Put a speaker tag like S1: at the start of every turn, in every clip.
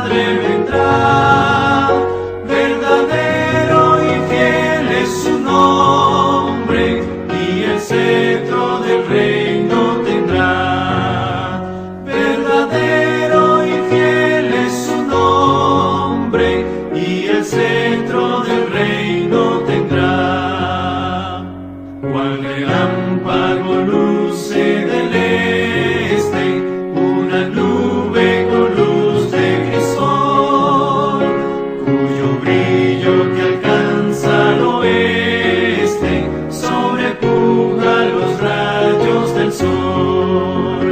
S1: Padre vendrá, verdadero y fiel es su nombre, y el cetro del reino tendrá. Verdadero y fiel es su nombre, y el cetro del reino tendrá. Cual relámpago luce del este, una nube con luz de crisol, cuyo brillo que alcanza al oeste sobrepuja los rayos del sol.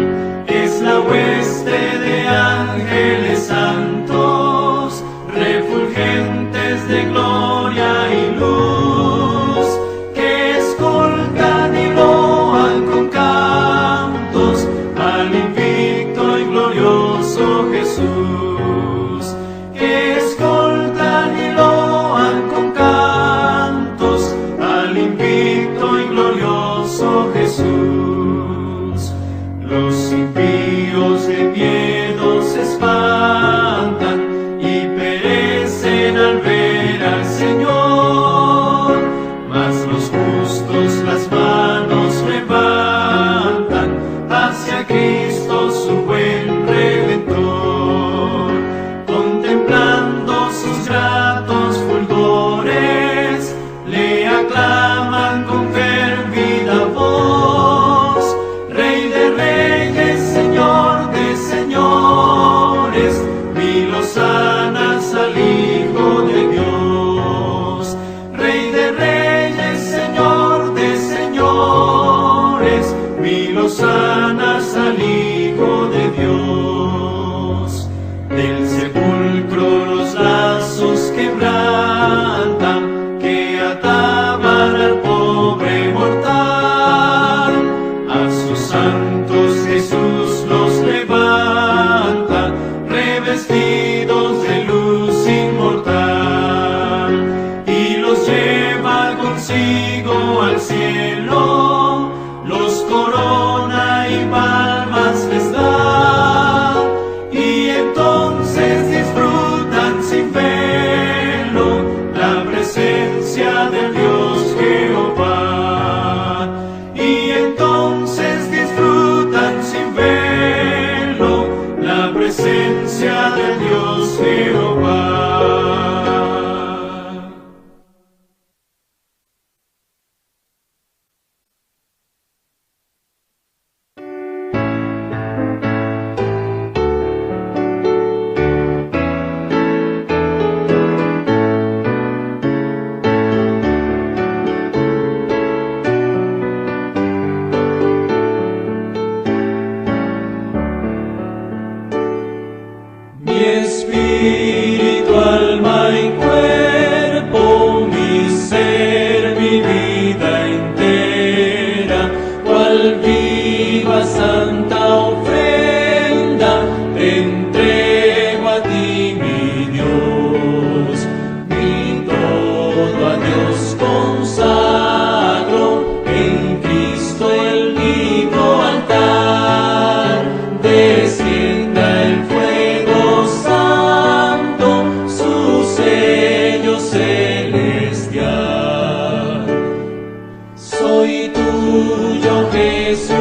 S1: Es la hueste de ángeles santos, refulgentes de gloria y luz, que escoltan y loan con cantos al invicto y glorioso Jesús. Que escoltan y loan con cantos al invicto y glorioso Jesús. Los impíos de miedo se espantan y perecen al ver al Señor, mas los justos las manos levantan hacia Cristo su buen Redentor. Contemplando sus gratos fulgores, le aclaman con fervida voz: Rey de reyes, Señor de señores, vi lozanas al Hijo de Dios. Rey de reyes, Señor de señores, vi lozanas al Hijo de Dios. Del sepulcro los lazos quebrantan, que ataban al pobre mortal. A sus santos Jesús los levanta, revestidos de luz inmortal, y los lleva consigo al cielo, los corona y palmas les da, y entonces disfrutan sin velo la presencia de Dios Jehová. Y entonces disfrutan sin velo la presencia de Dios Jehová. Mi espíritu, alma y cuerpo, mi ser, mi vida entera, cual viva santa ofrenda, te entrego a ti, mi Dios. Mi todo a Dios consagro, en Cristo el vivo altar. Descienda el fuego santo, su sello celestial. Soy tuyo, Jesucristo,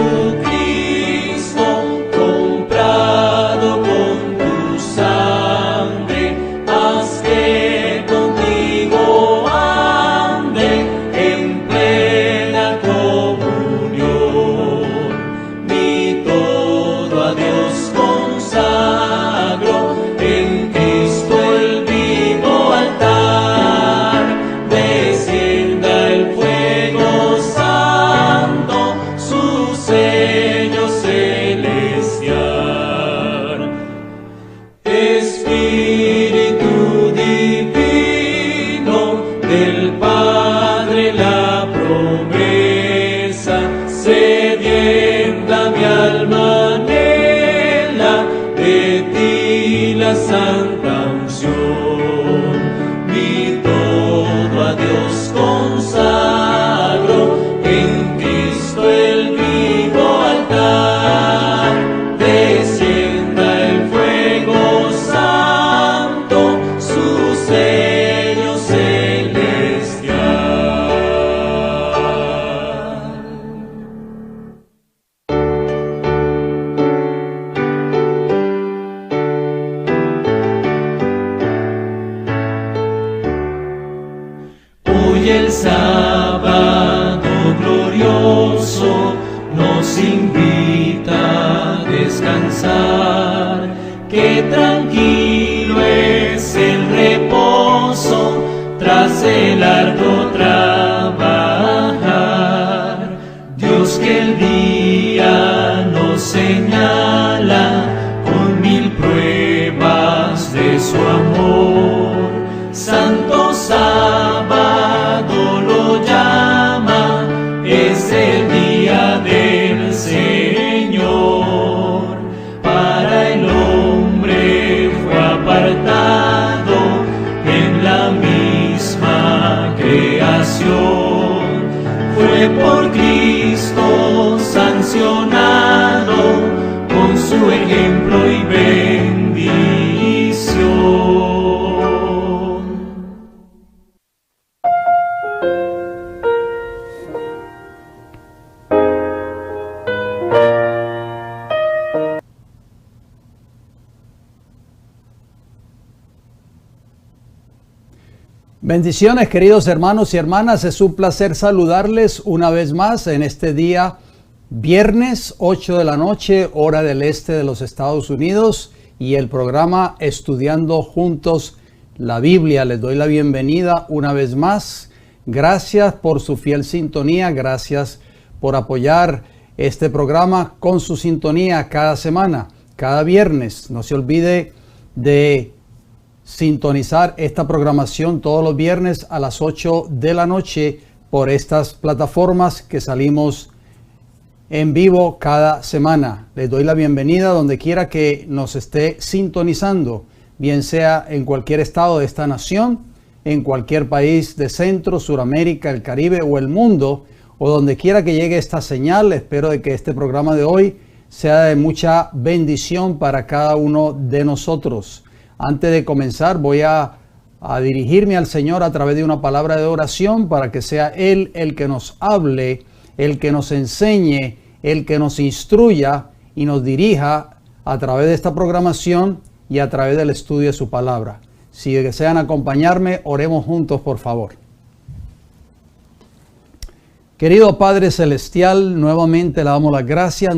S1: comprado con tu sangre. Haz que contigo ande en plena comunión. Mi todo a Dios consagro, en Cristo el vivo altar. Descienda el fuego santo, su sello celestial. Espíritu divino del Padre, la promesa, sedienta mi alma anhela de ti la santa unción. Mi todo a Dios consagro, en Cristo el vivo altar. Descienda el fuego santo, el sábado glorioso nos invita a descansar, que tranquilo es el reposo tras el arduo trabajar. Dios que el día nos señala con 1000 pruebas de su amor, Santo Sábado lo llama, es el día del Señor. Para el hombre fue apartado en la misma creación, fue por Cristo sancionado con su ejemplo y bendición.
S2: Bendiciones, queridos hermanos y hermanas, es un placer saludarles una vez más en este día, viernes 8 de la noche, hora del este de los Estados Unidos, y el programa Estudiando Juntos la Biblia. Les doy la bienvenida una vez más. Gracias por su fiel sintonía, gracias por apoyar este programa con su sintonía cada semana, cada viernes. No se olvide de sintonizar esta programación todos los viernes a las 8 de la noche por estas plataformas que salimos en vivo cada semana. Les doy la bienvenida donde quiera que nos esté sintonizando, bien sea en cualquier estado de esta nación, en cualquier país de Centro, Suramérica, el Caribe o el mundo, o donde quiera que llegue esta señal. Espero de que este programa de hoy sea de mucha bendición para cada uno de nosotros. Antes de comenzar, voy a dirigirme al Señor a través de una palabra de oración para que sea Él el que nos hable, el que nos enseñe, el que nos instruya y nos dirija a través de esta programación y a través del estudio de su palabra. Si desean acompañarme, oremos juntos, por favor. Querido Padre Celestial, nuevamente le damos las gracias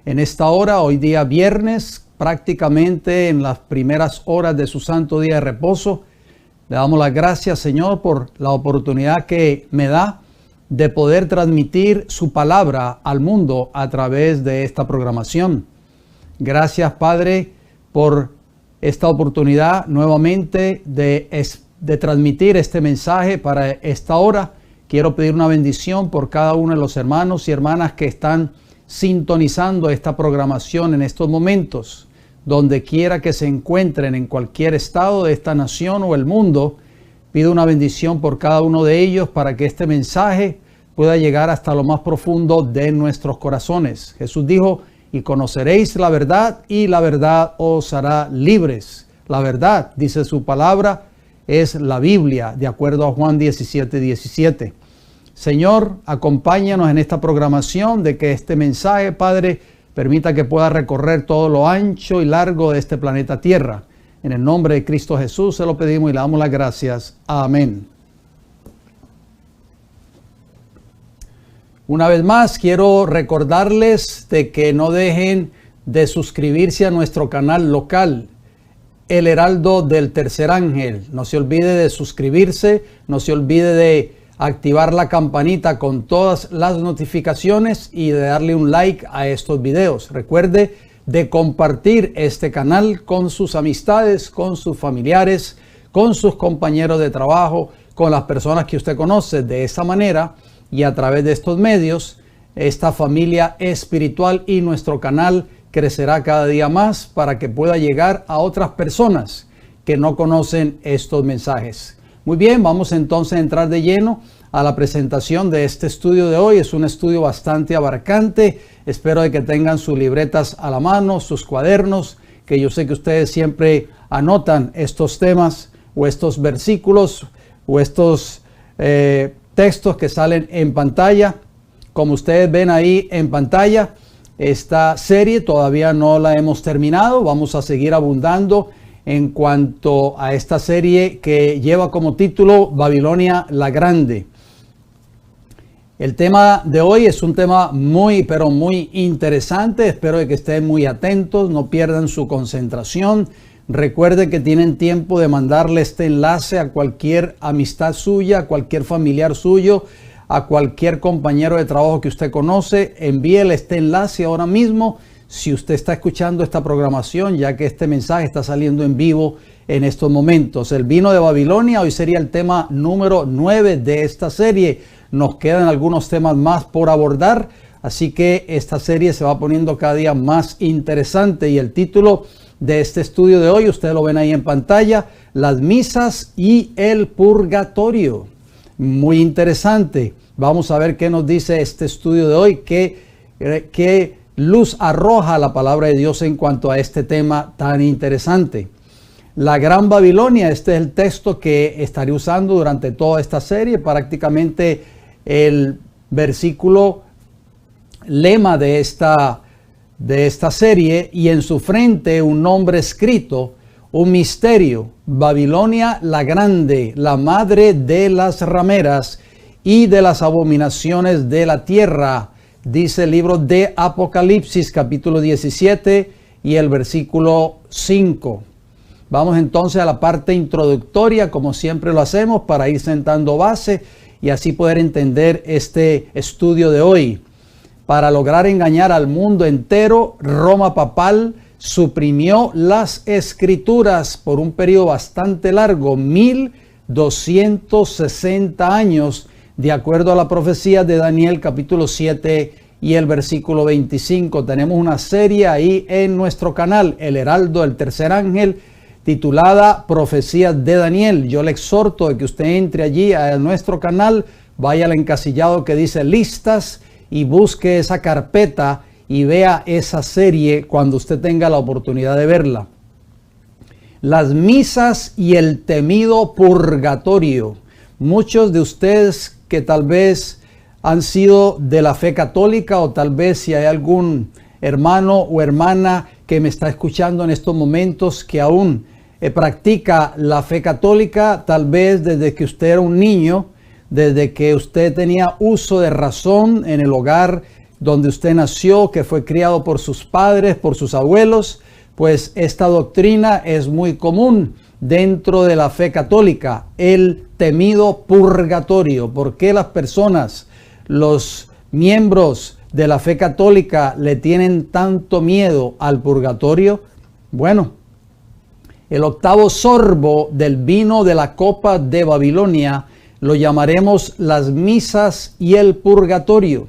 S2: en esta hora, hoy día viernes, prácticamente en las primeras horas de su santo día de reposo. Le damos las gracias, Señor, por la oportunidad que me da de poder transmitir su palabra al mundo a través de esta programación. Gracias, Padre, por esta oportunidad nuevamente de transmitir este mensaje para esta hora. Quiero pedir una bendición por cada uno de los hermanos y hermanas que están sintonizando esta programación en estos momentos. Donde quiera que se encuentren, en cualquier estado de esta nación o el mundo, pido una bendición por cada uno de ellos para que este mensaje pueda llegar hasta lo más profundo de nuestros corazones. Jesús dijo, y conoceréis la verdad, y la verdad os hará libres. La verdad, dice su palabra, es la Biblia, de acuerdo a Juan 17:17. Señor, acompáñanos en esta programación de que este mensaje, Padre, permita que pueda recorrer todo lo ancho y largo de este planeta Tierra. En el nombre de Cristo Jesús se lo pedimos y le damos las gracias. Amén. Una vez más, quiero recordarles de que no dejen de suscribirse a nuestro canal local, El Heraldo del Tercer Ángel. No se olvide de suscribirse, no se olvide de activar la campanita con todas las notificaciones y de darle un like a estos videos. Recuerde de compartir este canal con sus amistades, con sus familiares, con sus compañeros de trabajo, con las personas que usted conoce. De esa manera y a través de estos medios, esta familia espiritual y nuestro canal crecerá cada día más para que pueda llegar a otras personas que no conocen estos mensajes. Muy bien, vamos entonces a entrar de lleno a la presentación de este estudio de hoy. Es un estudio bastante abarcante. Espero de que tengan sus libretas a la mano, sus cuadernos, que yo sé que ustedes siempre anotan estos temas o estos versículos o estos textos que salen en pantalla. Como ustedes ven ahí en pantalla, esta serie todavía no la hemos terminado. Vamos a seguir abundando en cuanto a esta serie que lleva como título Babilonia la Grande. El tema de hoy es un tema muy, pero muy interesante. Espero que estén muy atentos, no pierdan su concentración. Recuerden que tienen tiempo de mandarle este enlace a cualquier amistad suya, a cualquier familiar suyo, a cualquier compañero de trabajo que usted conoce. Envíele este enlace ahora mismo si usted está escuchando esta programación, ya que este mensaje está saliendo en vivo en estos momentos. El vino de Babilonia hoy sería el tema número 9 de esta serie. Nos quedan algunos temas más por abordar, así que esta serie se va poniendo cada día más interesante. Y el título de este estudio de hoy, ustedes lo ven ahí en pantalla, las misas y el purgatorio. Muy interesante. Vamos a ver qué nos dice este estudio de hoy, qué luz arroja la palabra de Dios en cuanto a este tema tan interesante. La Gran Babilonia, este es el texto que estaré usando durante toda esta serie, prácticamente el versículo lema de esta serie, y en su frente un nombre escrito, un misterio: Babilonia la Grande, la madre de las rameras y de las abominaciones de la tierra, dice el libro de Apocalipsis capítulo 17 y el versículo 5. Vamos entonces a la parte introductoria, como siempre lo hacemos, para ir sentando base y así poder entender este estudio de hoy. Para lograr engañar al mundo entero, Roma papal suprimió las escrituras por un periodo bastante largo, 1260 años, de acuerdo a la profecía de Daniel capítulo 7 y el versículo 25. Tenemos una serie ahí en nuestro canal, El Heraldo del Tercer Ángel, titulada Profecías de Daniel. Yo le exhorto a que usted entre allí a nuestro canal, vaya al encasillado que dice listas y busque esa carpeta y vea esa serie cuando usted tenga la oportunidad de verla. Las misas y el temido purgatorio. Muchos de ustedes que tal vez han sido de la fe católica, o tal vez si hay algún hermano o hermana que me está escuchando en estos momentos que aún practica la fe católica, tal vez desde que usted era un niño, desde que usted tenía uso de razón en el hogar donde usted nació, que fue criado por sus padres, por sus abuelos, pues esta doctrina es muy común dentro de la fe católica, el temido purgatorio. ¿Por qué las personas, los miembros de la fe católica, le tienen tanto miedo al purgatorio? Bueno, el octavo sorbo del vino de la copa de Babilonia lo llamaremos las misas y el purgatorio.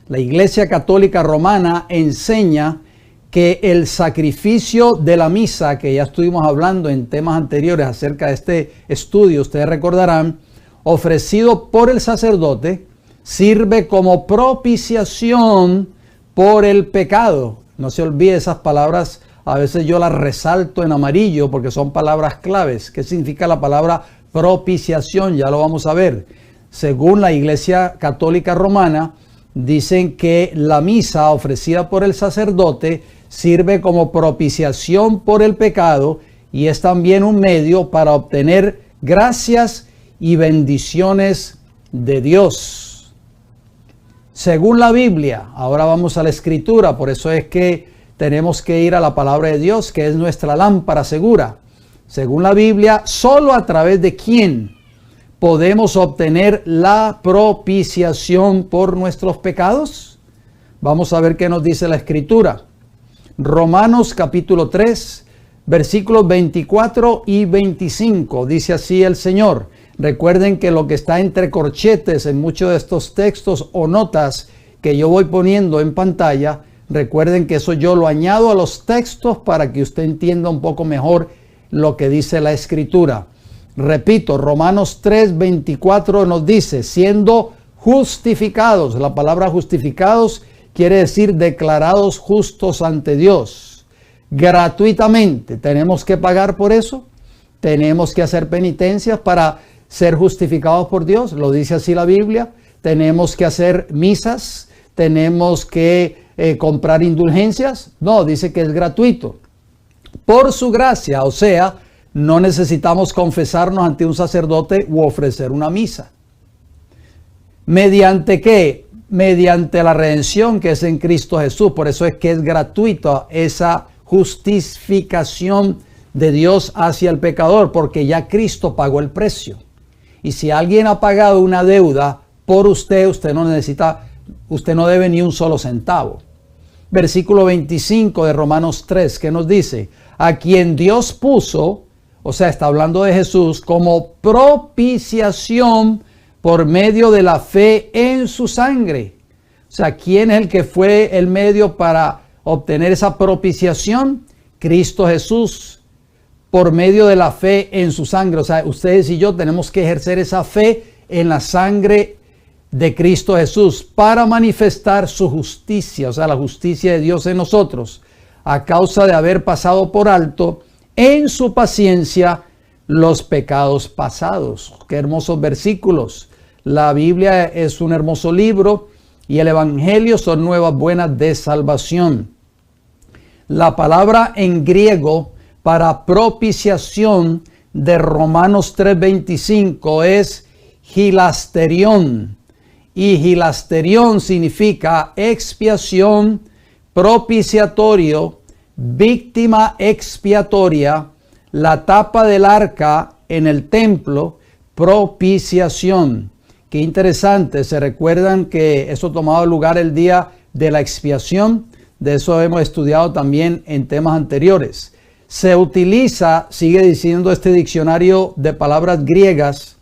S2: La Iglesia Católica Romana enseña que el sacrificio de la misa, que ya estuvimos hablando en temas anteriores acerca de este estudio, ustedes recordarán, ofrecido por el sacerdote, sirve como propiciación por el pecado. No se olvide esas palabras, a veces yo las resalto en amarillo porque son palabras claves. ¿Qué significa la palabra propiciación? Ya lo vamos a ver. Según la Iglesia Católica Romana, dicen que la misa ofrecida por el sacerdote sirve como propiciación por el pecado y es también un medio para obtener gracias y bendiciones de Dios. Según la Biblia, ahora vamos a la Escritura, por eso es que tenemos que ir a la palabra de Dios, que es nuestra lámpara segura. Según la Biblia, solo a través de quién podemos obtener la propiciación por nuestros pecados. Vamos a ver qué nos dice la Escritura. Romanos capítulo 3, versículos 24 y 25. Dice así el Señor. Recuerden que lo que está entre corchetes en muchos de estos textos o notas que yo voy poniendo en pantalla, recuerden que eso yo lo añado a los textos para que usted entienda un poco mejor lo que dice la Escritura. Repito, Romanos 3:24 nos dice, siendo justificados. La palabra justificados quiere decir declarados justos ante Dios. Gratuitamente. ¿Tenemos que pagar por eso? ¿Tenemos que hacer penitencias para ser justificados por Dios? Lo dice así la Biblia. ¿Tenemos que hacer misas? ¿Tenemos que comprar indulgencias? No, dice que es gratuito. Por su gracia, o sea, no necesitamos confesarnos ante un sacerdote u ofrecer una misa. ¿Mediante qué? Mediante la redención que es en Cristo Jesús. Por eso es que es gratuita esa justificación de Dios hacia el pecador, porque ya Cristo pagó el precio. Y si alguien ha pagado una deuda por usted, usted no debe ni un solo centavo. Versículo 25 de Romanos 3, que nos dice: a quien Dios puso, o sea, está hablando de Jesús, como propiciación por medio de la fe en su sangre. O sea, ¿quién es el que fue el medio para obtener esa propiciación? Cristo Jesús, por medio de la fe en su sangre. O sea, ustedes y yo tenemos que ejercer esa fe en la sangre de Cristo Jesús para manifestar su justicia, o sea, la justicia de Dios en nosotros, a causa de haber pasado por alto en su paciencia los pecados pasados. Qué hermosos versículos. La Biblia es un hermoso libro y el Evangelio son nuevas buenas de salvación. La palabra en griego para propiciación de Romanos 3:25 es hilasterión. Y hilasterión significa expiación, propiciatorio, víctima expiatoria, la tapa del arca en el templo, propiciación. Qué interesante, se recuerdan que eso tomaba lugar el día de la expiación. De eso hemos estudiado también en temas anteriores. Se utiliza, sigue diciendo este diccionario de palabras griegas,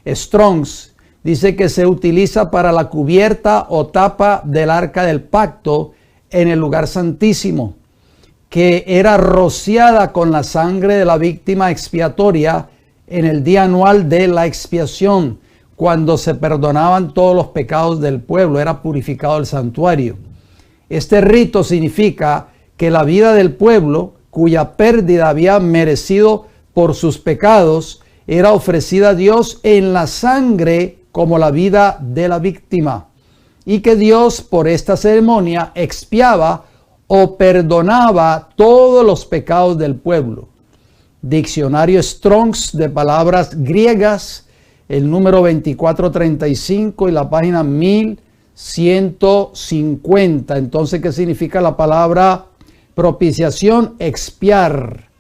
S2: Strong's, dice que se utiliza para la cubierta o tapa del arca del pacto en el lugar santísimo, que era rociada con la sangre de la víctima expiatoria en el día anual de la expiación, cuando se perdonaban todos los pecados del pueblo, era purificado el santuario. Este rito significa que la vida del pueblo, cuya pérdida había merecido por sus pecados, era ofrecida a Dios en la sangre como la vida de la víctima, y que Dios por esta ceremonia expiaba o perdonaba todos los pecados del pueblo. Diccionario Strong's de palabras griegas, el número 2435 y la página 1150. Entonces, ¿qué significa la palabra propiciación? Expiar,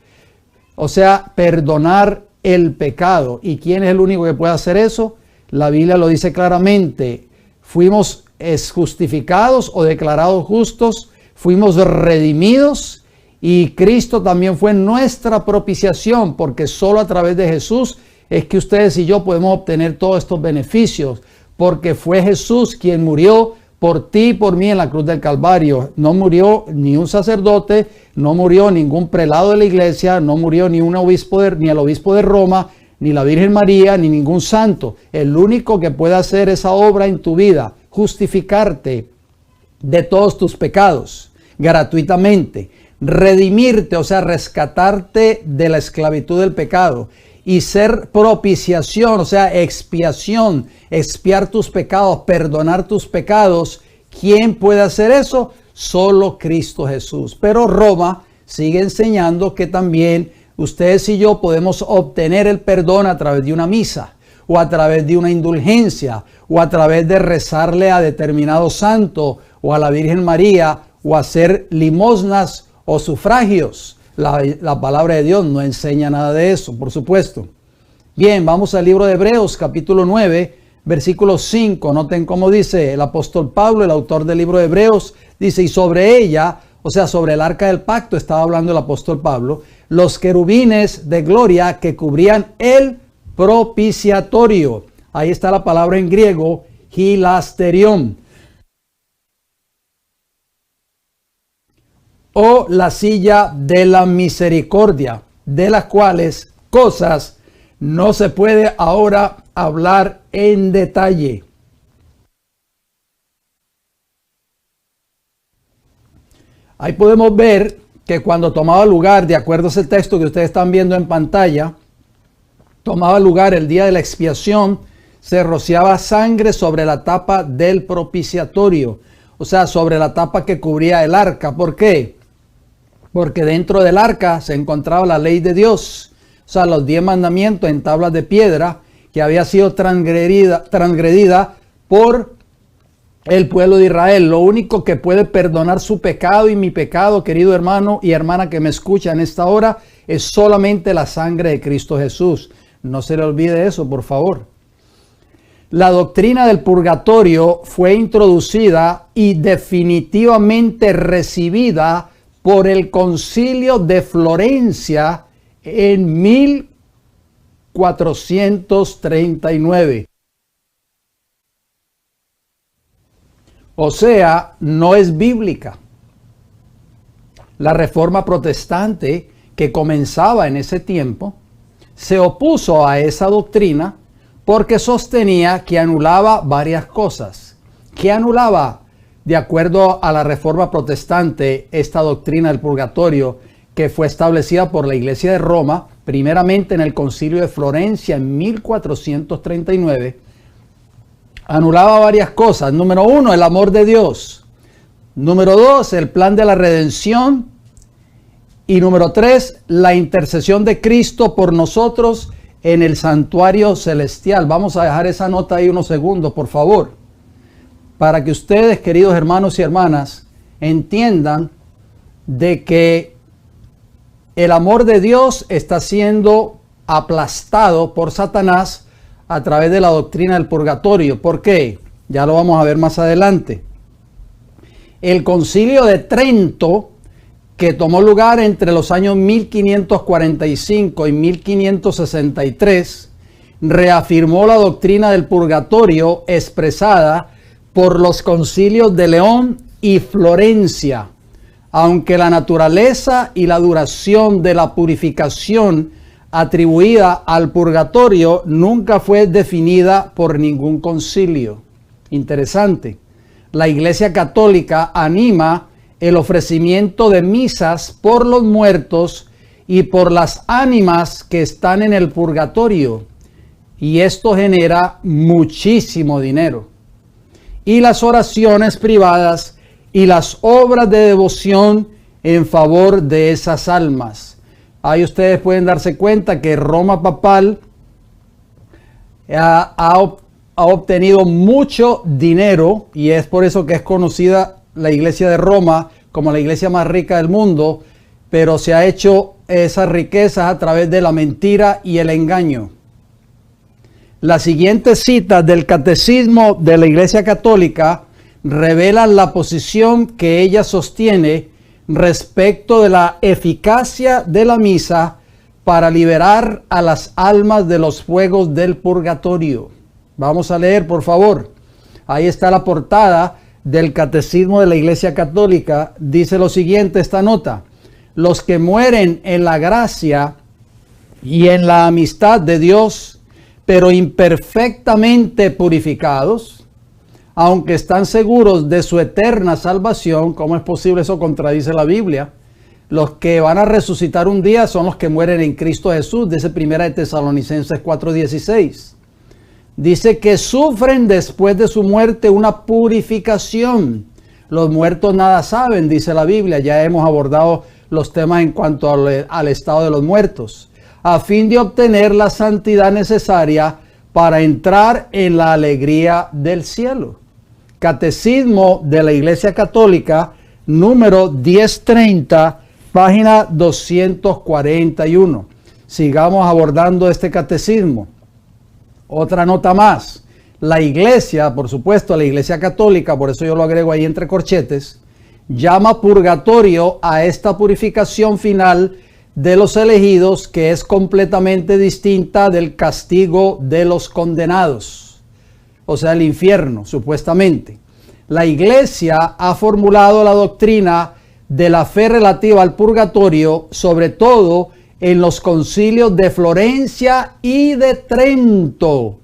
S2: o sea, perdonar el pecado. ¿Y quién es el único que puede hacer eso? La Biblia lo dice claramente. Fuimos justificados o declarados justos, fuimos redimidos, y Cristo también fue nuestra propiciación, porque solo a través de Jesús es que ustedes y yo podemos obtener todos estos beneficios, porque fue Jesús quien murió por ti y por mí en la cruz del Calvario. No murió ni un sacerdote, no murió ningún prelado de la iglesia, no murió ni un obispo ni el obispo de Roma, ni la Virgen María, ni ningún santo. El único que puede hacer esa obra en tu vida, justificarte de todos tus pecados gratuitamente, redimirte, o sea, rescatarte de la esclavitud del pecado, y ser propiciación, o sea, expiación, expiar tus pecados, perdonar tus pecados. ¿Quién puede hacer eso? Solo Cristo Jesús. Pero Roma sigue enseñando que también ustedes y yo podemos obtener el perdón a través de una misa, o a través de una indulgencia, o a través de rezarle a determinado santo, o a la Virgen María, o hacer limosnas o sufragios. La palabra de Dios no enseña nada de eso, por supuesto. Bien, vamos al libro de Hebreos, capítulo 9, versículo 5. Noten cómo dice el apóstol Pablo, el autor del libro de Hebreos, dice: y sobre ella, o sea, sobre el arca del pacto, estaba hablando el apóstol Pablo, los querubines de gloria que cubrían el propiciatorio. Ahí está la palabra en griego, hilasterión, o la silla de la misericordia, de las cuales cosas no se puede ahora hablar en detalle. Ahí podemos ver que cuando tomaba lugar, de acuerdo a ese texto que ustedes están viendo en pantalla, tomaba lugar el día de la expiación, se rociaba sangre sobre la tapa del propiciatorio, o sea, sobre la tapa que cubría el arca. ¿Por qué? Porque dentro del arca se encontraba la ley de Dios, o sea, los 10 mandamientos en tablas de piedra, que había sido transgredida por el pueblo de Israel. Lo único que puede perdonar su pecado y mi pecado, querido hermano y hermana que me escucha en esta hora, es solamente la sangre de Cristo Jesús. No se le olvide eso, por favor. La doctrina del purgatorio fue introducida y definitivamente recibida por el Concilio de Florencia en 1439. O sea, no es bíblica. La Reforma Protestante, que comenzaba en ese tiempo, se opuso a esa doctrina porque sostenía que anulaba varias cosas. ¿Qué anulaba? De acuerdo a la Reforma Protestante, esta doctrina del purgatorio, que fue establecida por la Iglesia de Roma, primeramente en el Concilio de Florencia en 1439, anulaba varias cosas. Número 1, el amor de Dios. Número 2, el plan de la redención. Y número 3, la intercesión de Cristo por nosotros en el santuario celestial. Vamos a dejar esa nota ahí unos segundos, por favor, para que ustedes, queridos hermanos y hermanas, entiendan de que el amor de Dios está siendo aplastado por Satanás a través de la doctrina del purgatorio. ¿Por qué? Ya lo vamos a ver más adelante. El Concilio de Trento, que tomó lugar entre los años 1545 y 1563, reafirmó la doctrina del purgatorio expresada por los concilios de León y Florencia, aunque la naturaleza y la duración de la purificación atribuida al purgatorio nunca fue definida por ningún concilio. Interesante. La Iglesia Católica anima el ofrecimiento de misas por los muertos y por las ánimas que están en el purgatorio, y esto genera muchísimo dinero. Y las oraciones privadas y las obras de devoción en favor de esas almas. Ahí ustedes pueden darse cuenta que Roma papal ha obtenido mucho dinero, y es por eso que es conocida la iglesia de Roma como la iglesia más rica del mundo, pero se ha hecho esas riquezas a través de la mentira y el engaño. Las siguientes citas del Catecismo de la Iglesia Católica revelan la posición que ella sostiene respecto de la eficacia de la misa para liberar a las almas de los fuegos del purgatorio. Vamos a leer, por favor. Ahí está la portada del Catecismo de la Iglesia Católica. Dice lo siguiente esta nota: los que mueren en la gracia y en la amistad de Dios, pero imperfectamente purificados, aunque están seguros de su eterna salvación. ¿Cómo es posible? Eso contradice la Biblia. Los que van a resucitar un día son los que mueren en Cristo Jesús, dice 1 de Tesalonicenses 4:16. Dice que sufren después de su muerte una purificación. Los muertos nada saben, dice la Biblia. Ya hemos abordado los temas en cuanto al estado de los muertos, a fin de obtener la santidad necesaria para entrar en la alegría del cielo. Catecismo de la Iglesia Católica, número 1030, página 241. Sigamos abordando este catecismo. Otra nota más. La Iglesia, por supuesto, la Iglesia Católica, por eso yo lo agrego ahí entre corchetes, llama purgatorio a esta purificación final de los elegidos, que es completamente distinta del castigo de los condenados, o sea, el infierno, supuestamente. La Iglesia ha formulado la doctrina de la fe relativa al purgatorio, sobre todo en los concilios de Florencia y de Trento.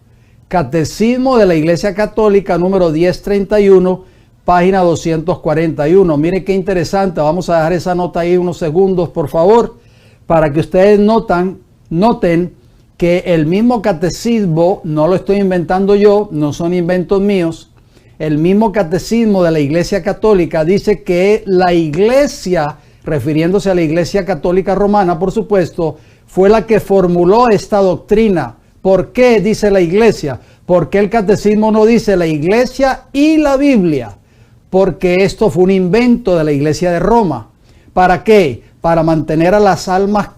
S2: Catecismo de la Iglesia Católica, número 1031, página 241. Mire qué interesante. Vamos a dejar esa nota ahí unos segundos, por favor, para que ustedes noten que el mismo catecismo, no lo estoy inventando yo, no son inventos míos. El mismo catecismo de la Iglesia Católica dice que la Iglesia, refiriéndose a la Iglesia Católica Romana, por supuesto, fue la que formuló esta doctrina. ¿Por qué? Dice la Iglesia. ¿Por qué el catecismo no dice la iglesia y la Biblia? Porque esto fue un invento de la iglesia de Roma. ¿Para qué? Para mantener a las almas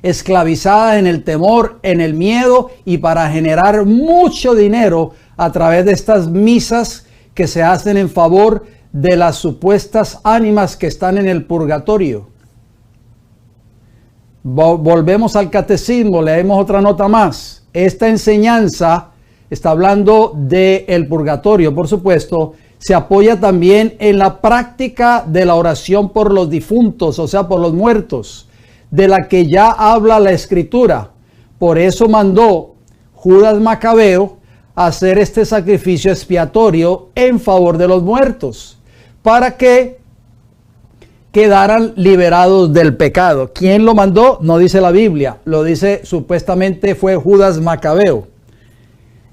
S2: esclavizadas en el temor, en el miedo, y para generar mucho dinero a través de estas misas que se hacen en favor de las supuestas ánimas que están en el purgatorio. Volvemos al catecismo, leemos otra nota más. Esta enseñanza está hablando del purgatorio, por supuesto. Se apoya también en la práctica de la oración por los difuntos, o sea, por los muertos, de la que ya habla la Escritura. Por eso mandó Judas Macabeo a hacer este sacrificio expiatorio en favor de los muertos, para que quedaran liberados del pecado. ¿Quién lo mandó? No dice la Biblia, lo dice supuestamente fue Judas Macabeo.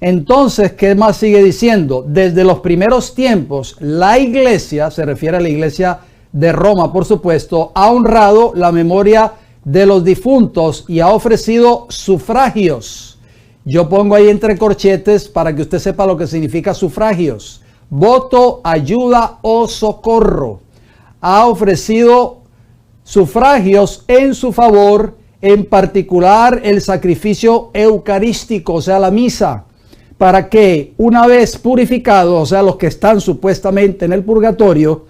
S2: Entonces, ¿qué más sigue diciendo? Desde los primeros tiempos, la iglesia, se refiere a la iglesia de Roma, por supuesto, ha honrado la memoria de los difuntos y ha ofrecido sufragios. Yo pongo ahí entre corchetes para que usted sepa lo que significa sufragios. Voto, ayuda o socorro. Ha ofrecido sufragios en su favor, en particular el sacrificio eucarístico, o sea, la misa, para que una vez purificados, o sea, los que están supuestamente en el purgatorio,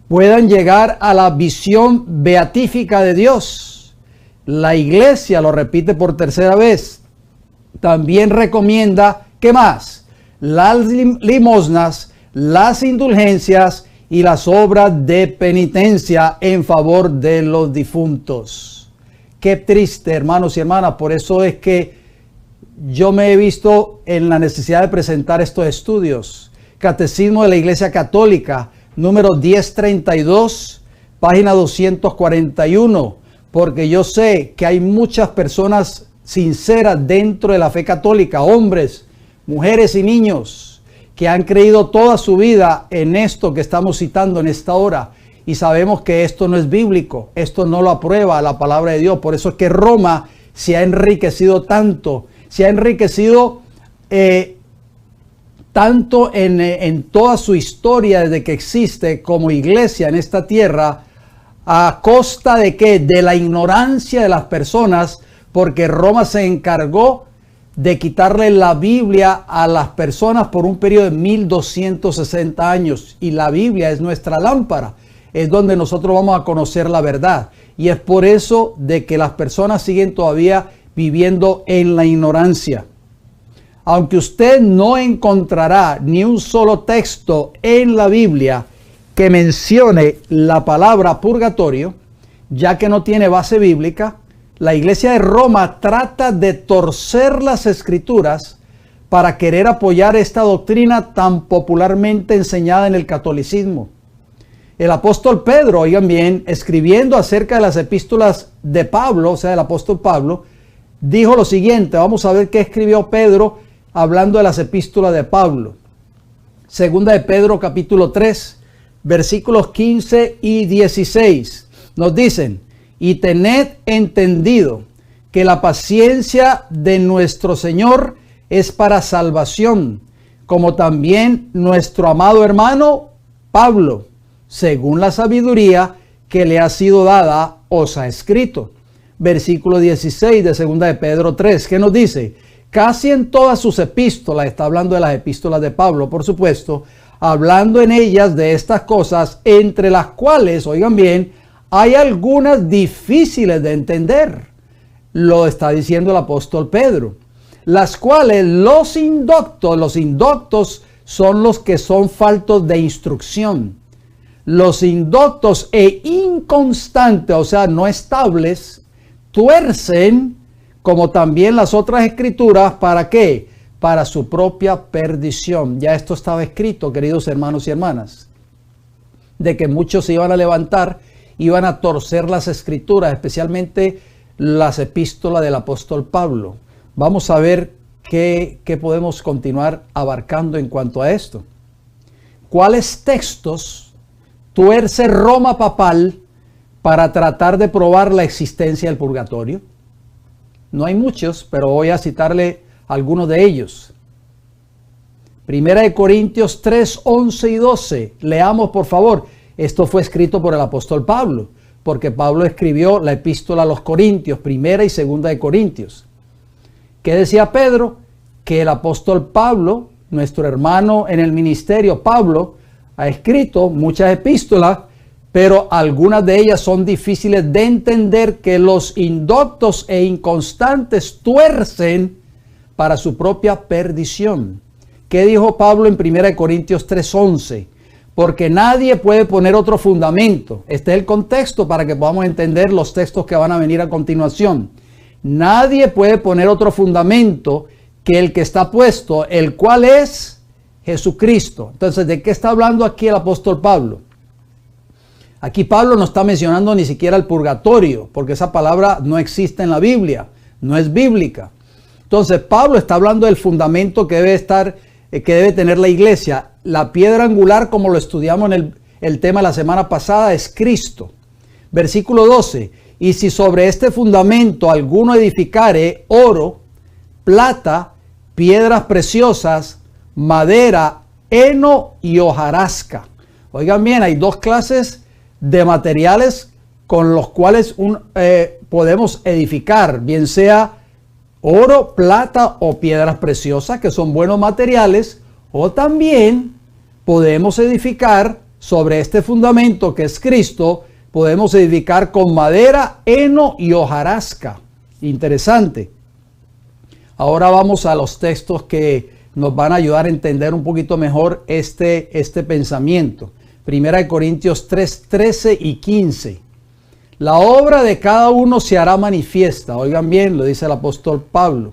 S2: puedan llegar a la visión beatífica de Dios. La iglesia, lo repite por tercera vez, también recomienda, ¿qué más? Las limosnas, las indulgencias y las obras de penitencia en favor de los difuntos. Qué triste, hermanos y hermanas, por eso es que yo me he visto en la necesidad de presentar estos estudios. Catecismo de la Iglesia Católica, número 1032, página 241, porque yo sé que hay muchas personas sinceras dentro de la fe católica, hombres, mujeres y niños, que han creído toda su vida en esto que estamos citando en esta hora, y sabemos que esto no es bíblico, esto no lo aprueba la palabra de Dios. Por eso es que Roma se ha enriquecido tanto, se ha enriquecido tanto en toda su historia desde que existe como iglesia en esta tierra, a costa de ¿qué? De la ignorancia de las personas, porque Roma se encargó de quitarle la Biblia a las personas por un periodo de 1260 años. Y la Biblia es nuestra lámpara, es donde nosotros vamos a conocer la verdad. Y es por eso de que las personas siguen todavía viviendo en la ignorancia. Aunque usted no encontrará ni un solo texto en la Biblia que mencione la palabra purgatorio, ya que no tiene base bíblica, la iglesia de Roma trata de torcer las escrituras para querer apoyar esta doctrina tan popularmente enseñada en el catolicismo. El apóstol Pedro, oigan bien, escribiendo acerca de las epístolas de Pablo, o sea, el apóstol Pablo, dijo lo siguiente. Vamos a ver qué escribió Pedro hablando de las epístolas de Pablo. Segunda de Pedro, capítulo 3, versículos 15 y 16. Nos dicen: y tened entendido que la paciencia de nuestro Señor es para salvación, como también nuestro amado hermano Pablo, según la sabiduría que le ha sido dada, os ha escrito. Versículo 16 de segunda de Pedro 3, ¿qué nos dice? Casi en todas sus epístolas, está hablando de las epístolas de Pablo, por supuesto, hablando en ellas de estas cosas, entre las cuales, oigan bien, hay algunas difíciles de entender. Lo está diciendo el apóstol Pedro. Las cuales los indoctos son los que son faltos de instrucción. Los indoctos e inconstantes, o sea, no estables, tuercen, como también las otras escrituras, ¿para qué? Para su propia perdición. Ya esto estaba escrito, queridos hermanos y hermanas, de que muchos se iban a levantar, iban a torcer las escrituras, especialmente las epístolas del apóstol Pablo. Vamos a ver qué podemos continuar abarcando en cuanto a esto. ¿Cuáles textos tuerce Roma papal para tratar de probar la existencia del purgatorio? No hay muchos, pero voy a citarle algunos de ellos. Primera de Corintios 3, 11 y 12. Leamos, por favor. Esto fue escrito por el apóstol Pablo, porque Pablo escribió la epístola a los Corintios, primera y segunda de Corintios. ¿Qué decía Pedro? Que el apóstol Pablo, nuestro hermano en el ministerio, Pablo, ha escrito muchas epístolas, pero algunas de ellas son difíciles de entender, que los indoctos e inconstantes tuercen para su propia perdición. ¿Qué dijo Pablo en 1 Corintios 3:11? Porque nadie puede poner otro fundamento. Este es el contexto para que podamos entender los textos que van a venir a continuación. Nadie puede poner otro fundamento que el que está puesto, el cual es Jesucristo. Entonces, ¿de qué está hablando aquí el apóstol Pablo? Aquí Pablo no está mencionando ni siquiera el purgatorio, porque esa palabra no existe en la Biblia, no es bíblica. Entonces, Pablo está hablando del fundamento que debe tener la iglesia. La piedra angular, como lo estudiamos en el tema la semana pasada, es Cristo. Versículo 12. Y si sobre este fundamento alguno edificare oro, plata, piedras preciosas, madera, heno y hojarasca. Oigan bien, hay dos clases de materiales con los cuales podemos edificar, bien sea oro, plata o piedras preciosas, que son buenos materiales, o también podemos edificar sobre este fundamento que es Cristo, podemos edificar con madera, heno y hojarasca. Interesante. Ahora vamos a los textos que nos van a ayudar a entender un poquito mejor este pensamiento. Primera de Corintios 3, 13 y 15. La obra de cada uno se hará manifiesta. Oigan bien, lo dice el apóstol Pablo.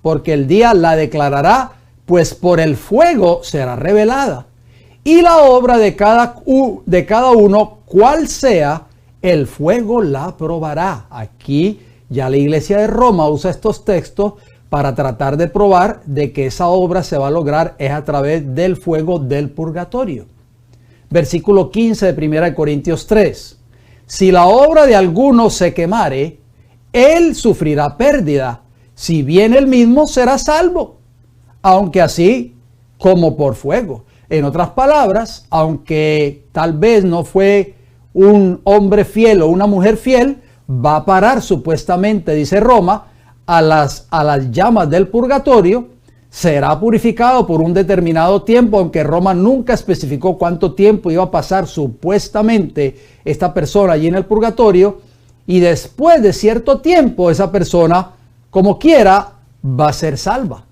S2: Porque el día la declarará, pues por el fuego será revelada. Y la obra de cada uno, cual sea, el fuego la probará. Aquí ya la iglesia de Roma usa estos textos para tratar de probar de que esa obra se va a lograr es a través del fuego del purgatorio. Versículo 15 de 1 Corintios 3. Si la obra de alguno se quemare, él sufrirá pérdida, si bien él mismo será salvo, aunque así como por fuego. En otras palabras, aunque tal vez no fue un hombre fiel o una mujer fiel, va a parar supuestamente, dice Roma, a las llamas del purgatorio, será purificado por un determinado tiempo, aunque Roma nunca especificó cuánto tiempo iba a pasar supuestamente esta persona allí en el purgatorio, y después de cierto tiempo esa persona, como quiera, va a ser salva.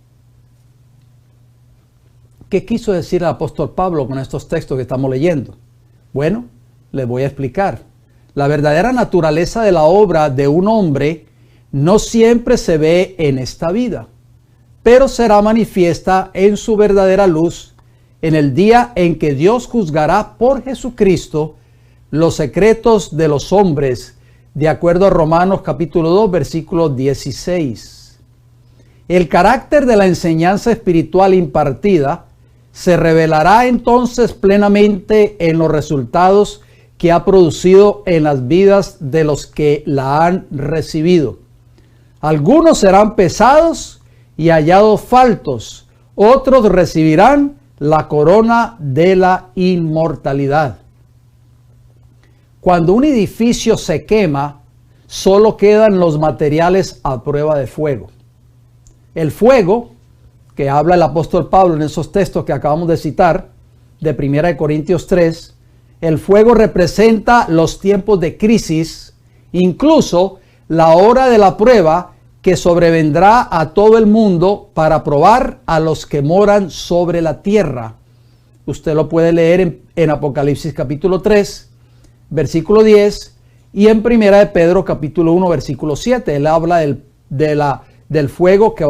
S2: ¿Qué quiso decir el apóstol Pablo con estos textos que estamos leyendo? Bueno, les voy a explicar. La verdadera naturaleza de la obra de un hombre no siempre se ve en esta vida, pero será manifiesta en su verdadera luz en el día en que Dios juzgará por Jesucristo los secretos de los hombres, de acuerdo a Romanos capítulo 2, versículo 16. El carácter de la enseñanza espiritual impartida se revelará entonces plenamente en los resultados que ha producido en las vidas de los que la han recibido. Algunos serán pesados y hallados faltos, otros recibirán la corona de la inmortalidad. Cuando un edificio se quema, solo quedan los materiales a prueba de fuego. El fuego, que habla el apóstol Pablo en esos textos que acabamos de citar, de 1 Corintios 3, el fuego representa los tiempos de crisis, incluso la hora de la prueba que sobrevendrá a todo el mundo para probar a los que moran sobre la tierra. Usted lo puede leer en Apocalipsis capítulo 3, versículo 10, y en 1 de Pedro capítulo 1, versículo 7. Él habla del fuego que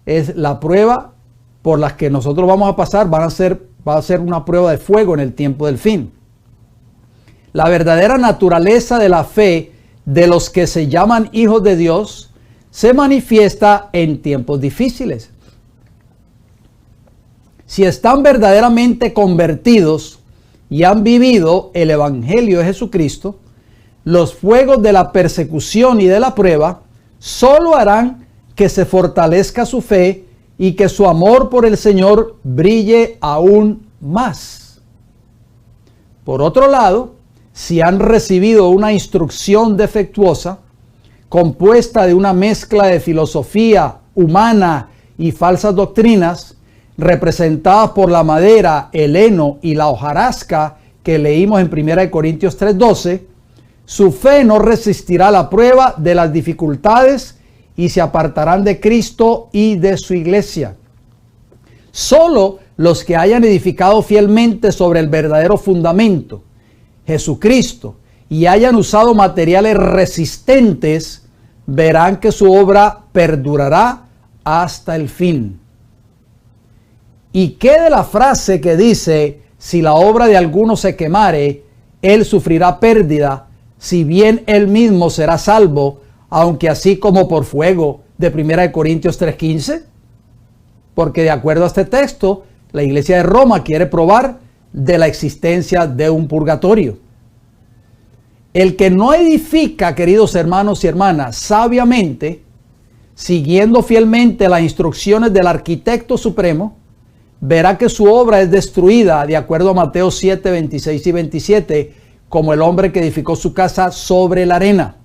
S2: es la prueba por las que nosotros vamos a pasar, va a ser una prueba de fuego en el tiempo del fin. La verdadera naturaleza de la fe de los que se llaman hijos de Dios se manifiesta en tiempos difíciles. Si están verdaderamente convertidos y han vivido el Evangelio de Jesucristo, los fuegos de la persecución y de la prueba solo harán que se fortalezca su fe y que su amor por el Señor brille aún más. Por otro lado, si han recibido una instrucción defectuosa, compuesta de una mezcla de filosofía humana y falsas doctrinas, representadas por la madera, el heno y la hojarasca que leímos en 1 Corintios 3:12, su fe no resistirá la prueba de las dificultades y se apartarán de Cristo y de su iglesia. Solo los que hayan edificado fielmente sobre el verdadero fundamento, Jesucristo, y hayan usado materiales resistentes, verán que su obra perdurará hasta el fin. ¿Y qué de la frase que dice, si la obra de alguno se quemare, él sufrirá pérdida, si bien él mismo será salvo, aunque así como por fuego, de 1 Corintios 3:15? Porque de acuerdo a este texto, la iglesia de Roma quiere probar de la existencia de un purgatorio. El que no edifica, queridos hermanos y hermanas, sabiamente, siguiendo fielmente las instrucciones del arquitecto supremo, verá que su obra es destruida, de acuerdo a Mateo 7, 26 y 27, como el hombre que edificó su casa sobre la arena.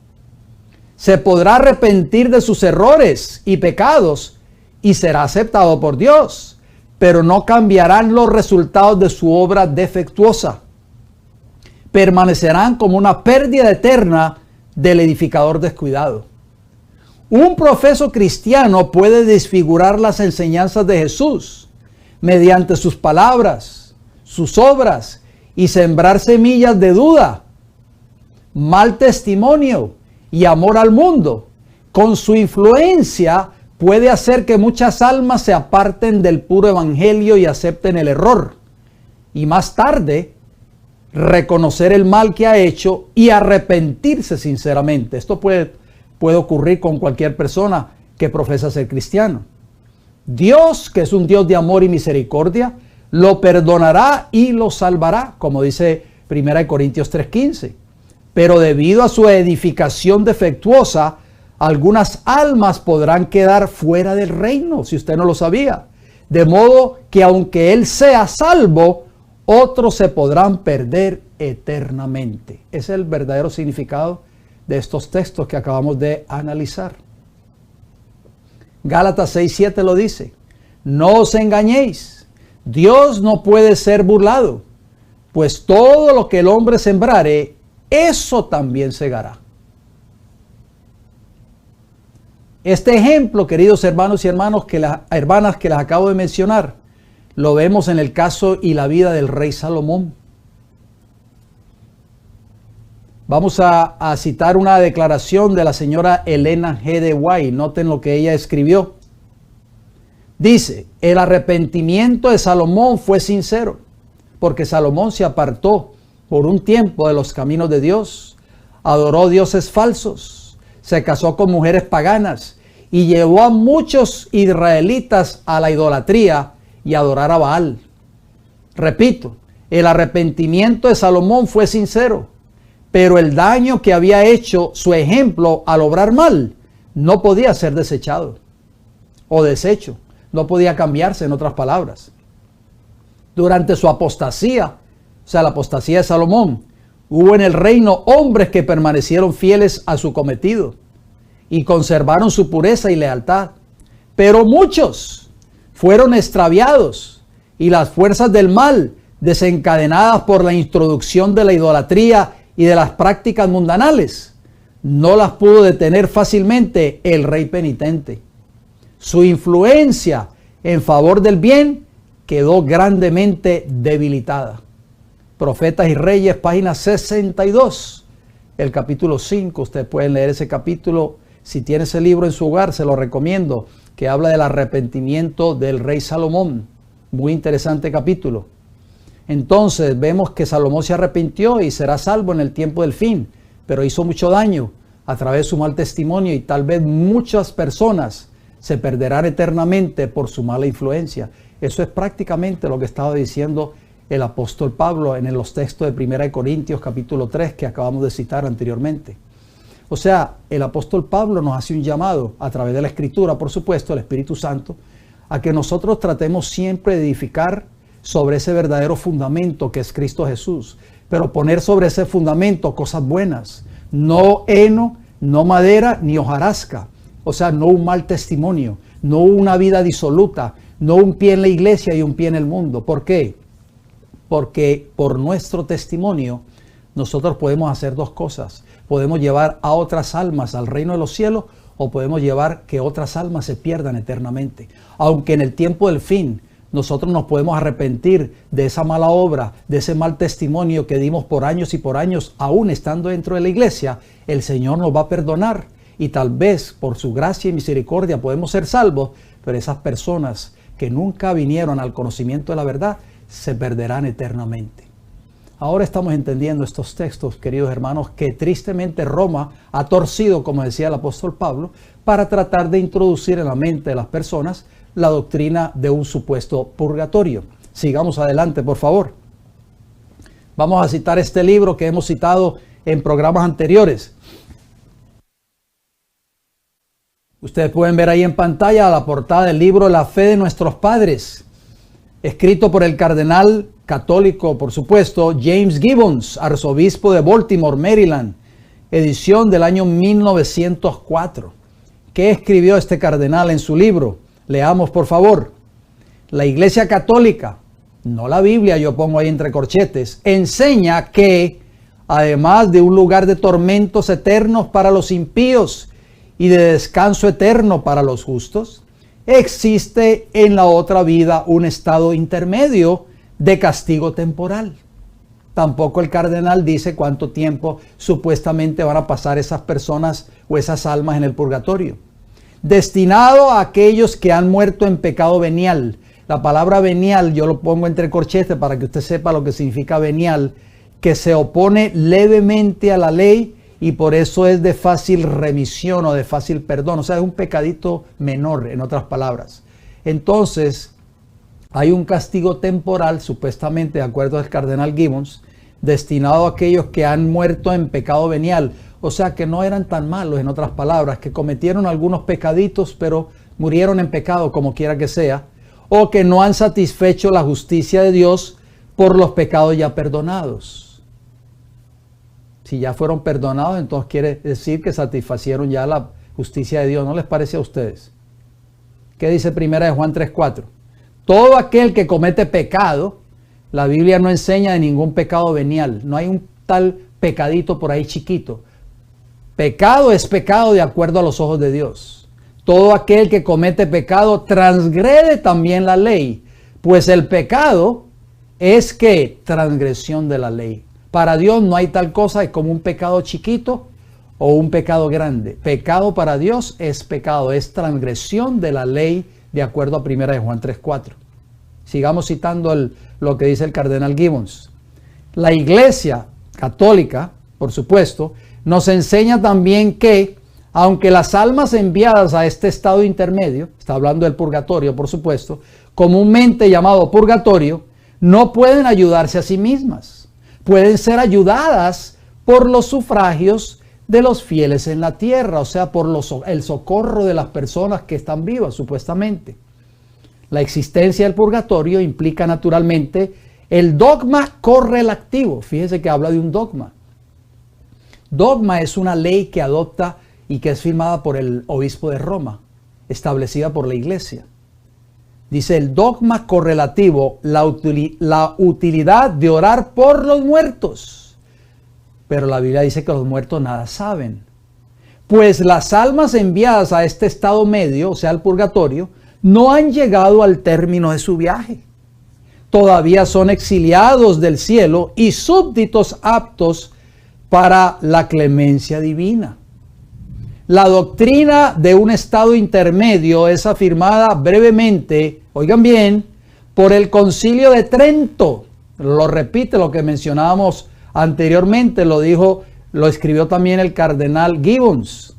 S2: Se podrá arrepentir de sus errores y pecados y será aceptado por Dios, pero no cambiarán los resultados de su obra defectuosa. Permanecerán como una pérdida eterna del edificador descuidado. Un profeso cristiano puede desfigurar las enseñanzas de Jesús mediante sus palabras, sus obras y sembrar semillas de duda, mal testimonio y amor al mundo. Con su influencia puede hacer que muchas almas se aparten del puro evangelio y acepten el error, y más tarde reconocer el mal que ha hecho y arrepentirse sinceramente. Esto puede ocurrir con cualquier persona que profesa ser cristiano. Dios, que es un Dios de amor y misericordia, lo perdonará y lo salvará, como dice 1 Corintios 3:15. Pero debido a su edificación defectuosa, algunas almas podrán quedar fuera del reino, si usted no lo sabía. De modo que aunque él sea salvo, otros se podrán perder eternamente. Ese es el verdadero significado de estos textos que acabamos de analizar. Gálatas 6:7 lo dice: no os engañéis, Dios no puede ser burlado, pues todo lo que el hombre sembrare, eso también segará. Este ejemplo, queridos hermanos y hermanas que les acabo de mencionar, lo vemos en el caso y la vida del rey Salomón. Vamos a citar una declaración de la señora Elena G. de White. Noten lo que ella escribió. Dice: el arrepentimiento de Salomón fue sincero, porque Salomón se apartó por un tiempo de los caminos de Dios, adoró dioses falsos, se casó con mujeres paganas y llevó a muchos israelitas a la idolatría y a adorar a Baal. Repito, el arrepentimiento de Salomón fue sincero, pero el daño que había hecho su ejemplo al obrar mal no podía ser desechado o deshecho, no podía cambiarse, en otras palabras. Durante su apostasía, o sea, la apostasía de Salomón, hubo en el reino hombres que permanecieron fieles a su cometido y conservaron su pureza y lealtad, pero muchos fueron extraviados y las fuerzas del mal, desencadenadas por la introducción de la idolatría y de las prácticas mundanales, no las pudo detener fácilmente el rey penitente. Su influencia en favor del bien quedó grandemente debilitada. Profetas y Reyes, página 62, el capítulo 5. Ustedes pueden leer ese capítulo. Si tiene ese libro en su hogar, se lo recomiendo, que habla del arrepentimiento del rey Salomón. Muy interesante capítulo. Entonces vemos que Salomón se arrepintió y será salvo en el tiempo del fin, pero hizo mucho daño a través de su mal testimonio, y tal vez muchas personas se perderán eternamente por su mala influencia. Eso es prácticamente lo que estaba diciendo el apóstol Pablo en los textos de 1 Corintios capítulo 3 que acabamos de citar anteriormente. O sea, el apóstol Pablo nos hace un llamado a través de la Escritura, por supuesto, el Espíritu Santo, a que nosotros tratemos siempre de edificar sobre ese verdadero fundamento que es Cristo Jesús, pero poner sobre ese fundamento cosas buenas, no heno, no madera, ni hojarasca, o sea, no un mal testimonio, no una vida disoluta, no un pie en la iglesia y un pie en el mundo. ¿Por qué? Porque por nuestro testimonio nosotros podemos hacer dos cosas. Podemos llevar a otras almas al reino de los cielos o podemos llevar que otras almas se pierdan eternamente. Aunque en el tiempo del fin nosotros nos podemos arrepentir de esa mala obra, de ese mal testimonio que dimos por años y por años, aún estando dentro de la iglesia, el Señor nos va a perdonar y tal vez por su gracia y misericordia podemos ser salvos, pero esas personas que nunca vinieron al conocimiento de la verdad se perderán eternamente. Ahora estamos entendiendo estos textos, queridos hermanos, que tristemente Roma ha torcido, como decía el apóstol Pablo, para tratar de introducir en la mente de las personas la doctrina de un supuesto purgatorio. Sigamos adelante, por favor. Vamos a citar este libro que hemos citado en programas anteriores. Ustedes pueden ver ahí en pantalla la portada del libro La fe de nuestros padres, escrito por el cardenal católico, por supuesto, James Gibbons, arzobispo de Baltimore, Maryland, edición del año 1904. ¿Qué escribió este cardenal en su libro? Leamos, por favor. La Iglesia Católica, no la Biblia, yo pongo ahí entre corchetes, enseña que, además de un lugar de tormentos eternos para los impíos y de descanso eterno para los justos, existe en la otra vida un estado intermedio de castigo temporal. Tampoco el cardenal dice cuánto tiempo supuestamente van a pasar esas personas o esas almas en el purgatorio. Destinado a aquellos que han muerto en pecado venial. La palabra venial yo lo pongo entre corchetes para que usted sepa lo que significa venial, que se opone levemente a la ley y por eso es de fácil remisión o de fácil perdón. O sea, es un pecadito menor, en otras palabras. Entonces, hay un castigo temporal, supuestamente, de acuerdo al cardenal Gibbons, destinado a aquellos que han muerto en pecado venial. O sea, que no eran tan malos, en otras palabras, que cometieron algunos pecaditos, pero murieron en pecado, como quiera que sea, o que no han satisfecho la justicia de Dios por los pecados ya perdonados. Si ya fueron perdonados, entonces quiere decir que satisfacieron ya la justicia de Dios. ¿No les parece a ustedes? ¿Qué dice 1 Juan 3:4? Todo aquel que comete pecado, la Biblia no enseña de ningún pecado venial. No hay un tal pecadito por ahí chiquito. Pecado es pecado de acuerdo a los ojos de Dios. Todo aquel que comete pecado transgrede también la ley, pues el pecado es que transgresión de la ley. Para Dios no hay tal cosa como un pecado chiquito o un pecado grande. Pecado para Dios es pecado, es transgresión de la ley de acuerdo a 1 Juan 3:4. Sigamos citando lo que dice el cardenal Gibbons. La Iglesia Católica, por supuesto, nos enseña también que, aunque las almas enviadas a este estado intermedio, está hablando del purgatorio, por supuesto, comúnmente llamado purgatorio, no pueden ayudarse a sí mismas. Pueden ser ayudadas por los sufragios de los fieles en la tierra, o sea, por el socorro de las personas que están vivas, supuestamente. La existencia del purgatorio implica naturalmente el dogma correlativo. Fíjese que habla de un dogma. Dogma es una ley que adopta y que es firmada por el obispo de Roma, establecida por la iglesia. Dice el dogma correlativo, la utilidad de orar por los muertos. Pero la Biblia dice que los muertos nada saben. Pues las almas enviadas a este estado medio, o sea, al purgatorio, no han llegado al término de su viaje. Todavía son exiliados del cielo y súbditos aptos para la clemencia divina. La doctrina de un estado intermedio es afirmada brevemente, oigan bien, por el Concilio de Trento. Lo repite lo que mencionábamos anteriormente, lo escribió también el cardenal Gibbons.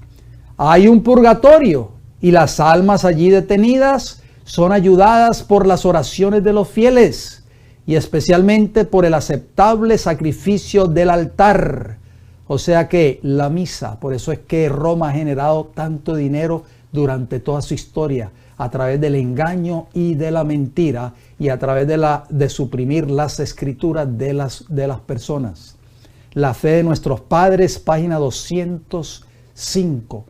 S2: Hay un purgatorio y las almas allí detenidas son ayudadas por las oraciones de los fieles y especialmente por el aceptable sacrificio del altar. O sea que la misa, por eso es que Roma ha generado tanto dinero durante toda su historia, a través del engaño y de la mentira y a través de suprimir las escrituras de las personas. La fe de nuestros padres, página 205.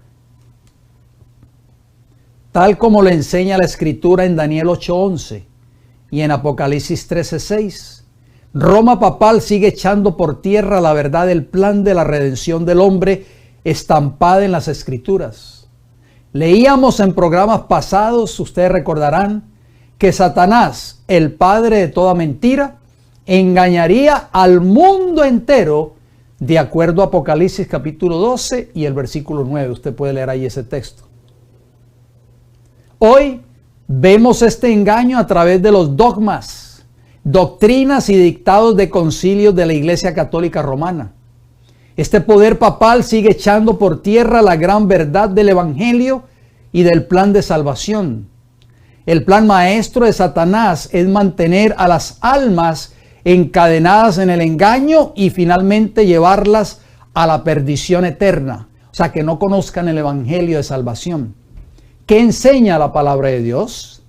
S2: Tal como lo enseña la escritura en Daniel 8:11 y en Apocalipsis 13:6. Roma papal sigue echando por tierra la verdad del plan de la redención del hombre estampada en las escrituras. Leíamos en programas pasados, ustedes recordarán, que Satanás, el padre de toda mentira, engañaría al mundo entero de acuerdo a Apocalipsis capítulo 12 y el versículo 9. Usted puede leer ahí ese texto. Hoy vemos este engaño a través de los dogmas, doctrinas y dictados de concilios de la Iglesia Católica Romana. Este poder papal sigue echando por tierra la gran verdad del Evangelio y del plan de salvación. El plan maestro de Satanás es mantener a las almas encadenadas en el engaño y finalmente llevarlas a la perdición eterna. O sea, que no conozcan el Evangelio de salvación. ¿Qué enseña la palabra de Dios?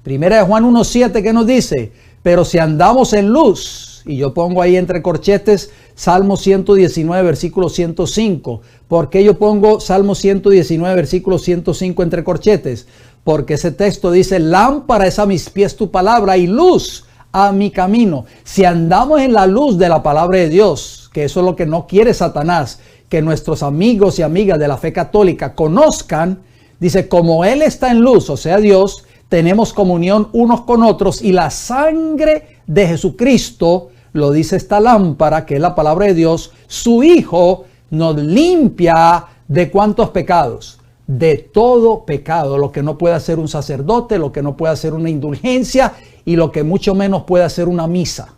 S2: Primera de Juan 1:7, ¿qué nos dice? Pero si andamos en luz, y yo pongo ahí entre corchetes Salmo 119, versículo 105. ¿Por qué yo pongo Salmo 119, versículo 105 entre corchetes? Porque ese texto dice, lámpara es a mis pies tu palabra y luz a mi camino. Si andamos en la luz de la palabra de Dios, que eso es lo que no quiere Satanás, que nuestros amigos y amigas de la fe católica conozcan, dice, como Él está en luz, o sea Dios, tenemos comunión unos con otros y la sangre de Jesucristo, lo dice esta lámpara, que es la palabra de Dios, su Hijo nos limpia de ¿cuántos pecados? De todo pecado, lo que no puede hacer un sacerdote, lo que no puede hacer una indulgencia y lo que mucho menos puede hacer una misa.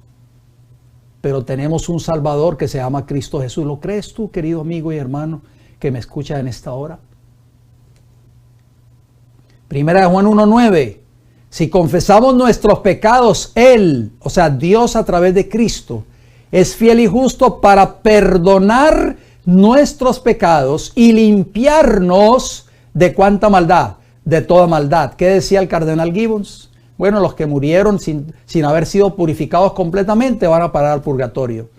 S2: Pero tenemos un Salvador que se llama Cristo Jesús. ¿Lo crees tú, querido amigo y hermano, que me escucha en esta hora? Primera de Juan 1:9. Si confesamos nuestros pecados, Él, o sea, Dios a través de Cristo, es fiel y justo para perdonar nuestros pecados y limpiarnos de cuánta maldad, de toda maldad. ¿Qué decía el cardenal Gibbons? Bueno, los que murieron sin haber sido purificados completamente van a parar al purgatorio.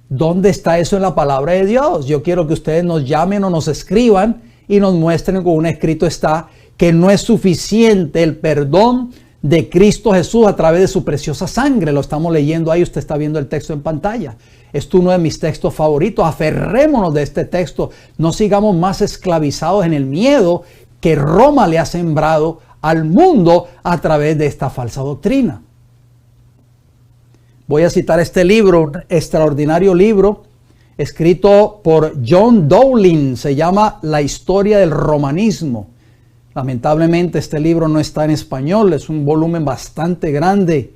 S2: ¿Dónde está eso en la palabra de Dios? Yo quiero que ustedes nos llamen o nos escriban y nos muestren con un escrito está que no es suficiente el perdón de Cristo Jesús a través de su preciosa sangre. Lo estamos leyendo ahí, usted está viendo el texto en pantalla. Es uno de mis textos favoritos. Aferrémonos de este texto. No sigamos más esclavizados en el miedo que Roma le ha sembrado al mundo a través de esta falsa doctrina. Voy a citar este libro, un extraordinario libro, escrito por John Dowling. Se llama La historia del romanismo. Lamentablemente este libro no está en español, es un volumen bastante grande,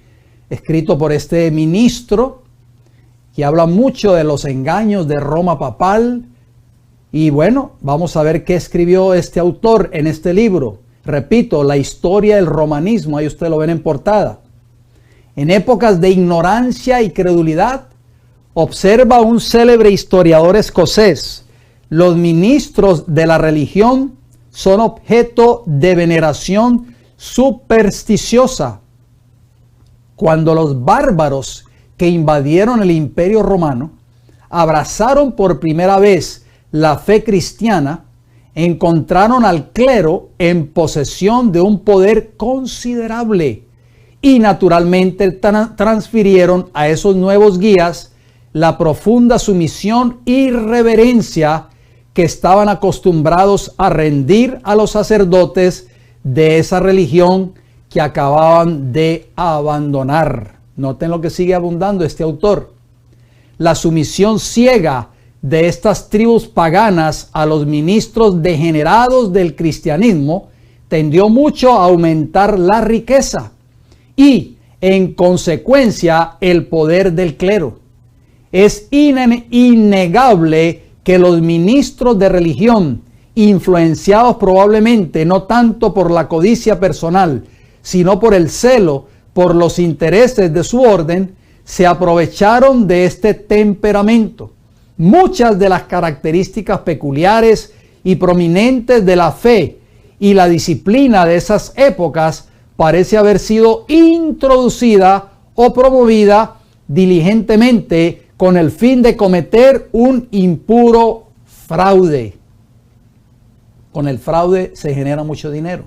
S2: escrito por este ministro, que habla mucho de los engaños de Roma papal. Y bueno, vamos a ver qué escribió este autor en este libro. Repito, La historia del romanismo, ahí ustedes lo ven en portada. En épocas de ignorancia y credulidad, observa un célebre historiador escocés, los ministros de la religión son objeto de veneración supersticiosa. Cuando los bárbaros que invadieron el Imperio Romano abrazaron por primera vez la fe cristiana, encontraron al clero en posesión de un poder considerable y naturalmente transfirieron a esos nuevos guías la profunda sumisión y reverencia que estaban acostumbrados a rendir a los sacerdotes de esa religión que acababan de abandonar. Noten lo que sigue abundando este autor. La sumisión ciega de estas tribus paganas a los ministros degenerados del cristianismo tendió mucho a aumentar la riqueza y, en consecuencia, el poder del clero. Es innegable que los ministros de religión, influenciados probablemente no tanto por la codicia personal, sino por el celo por los intereses de su orden, se aprovecharon de este temperamento. Muchas de las características peculiares y prominentes de la fe y la disciplina de esas épocas parece haber sido introducida o promovida diligentemente con el fin de cometer un impuro fraude. Con el fraude se genera mucho dinero.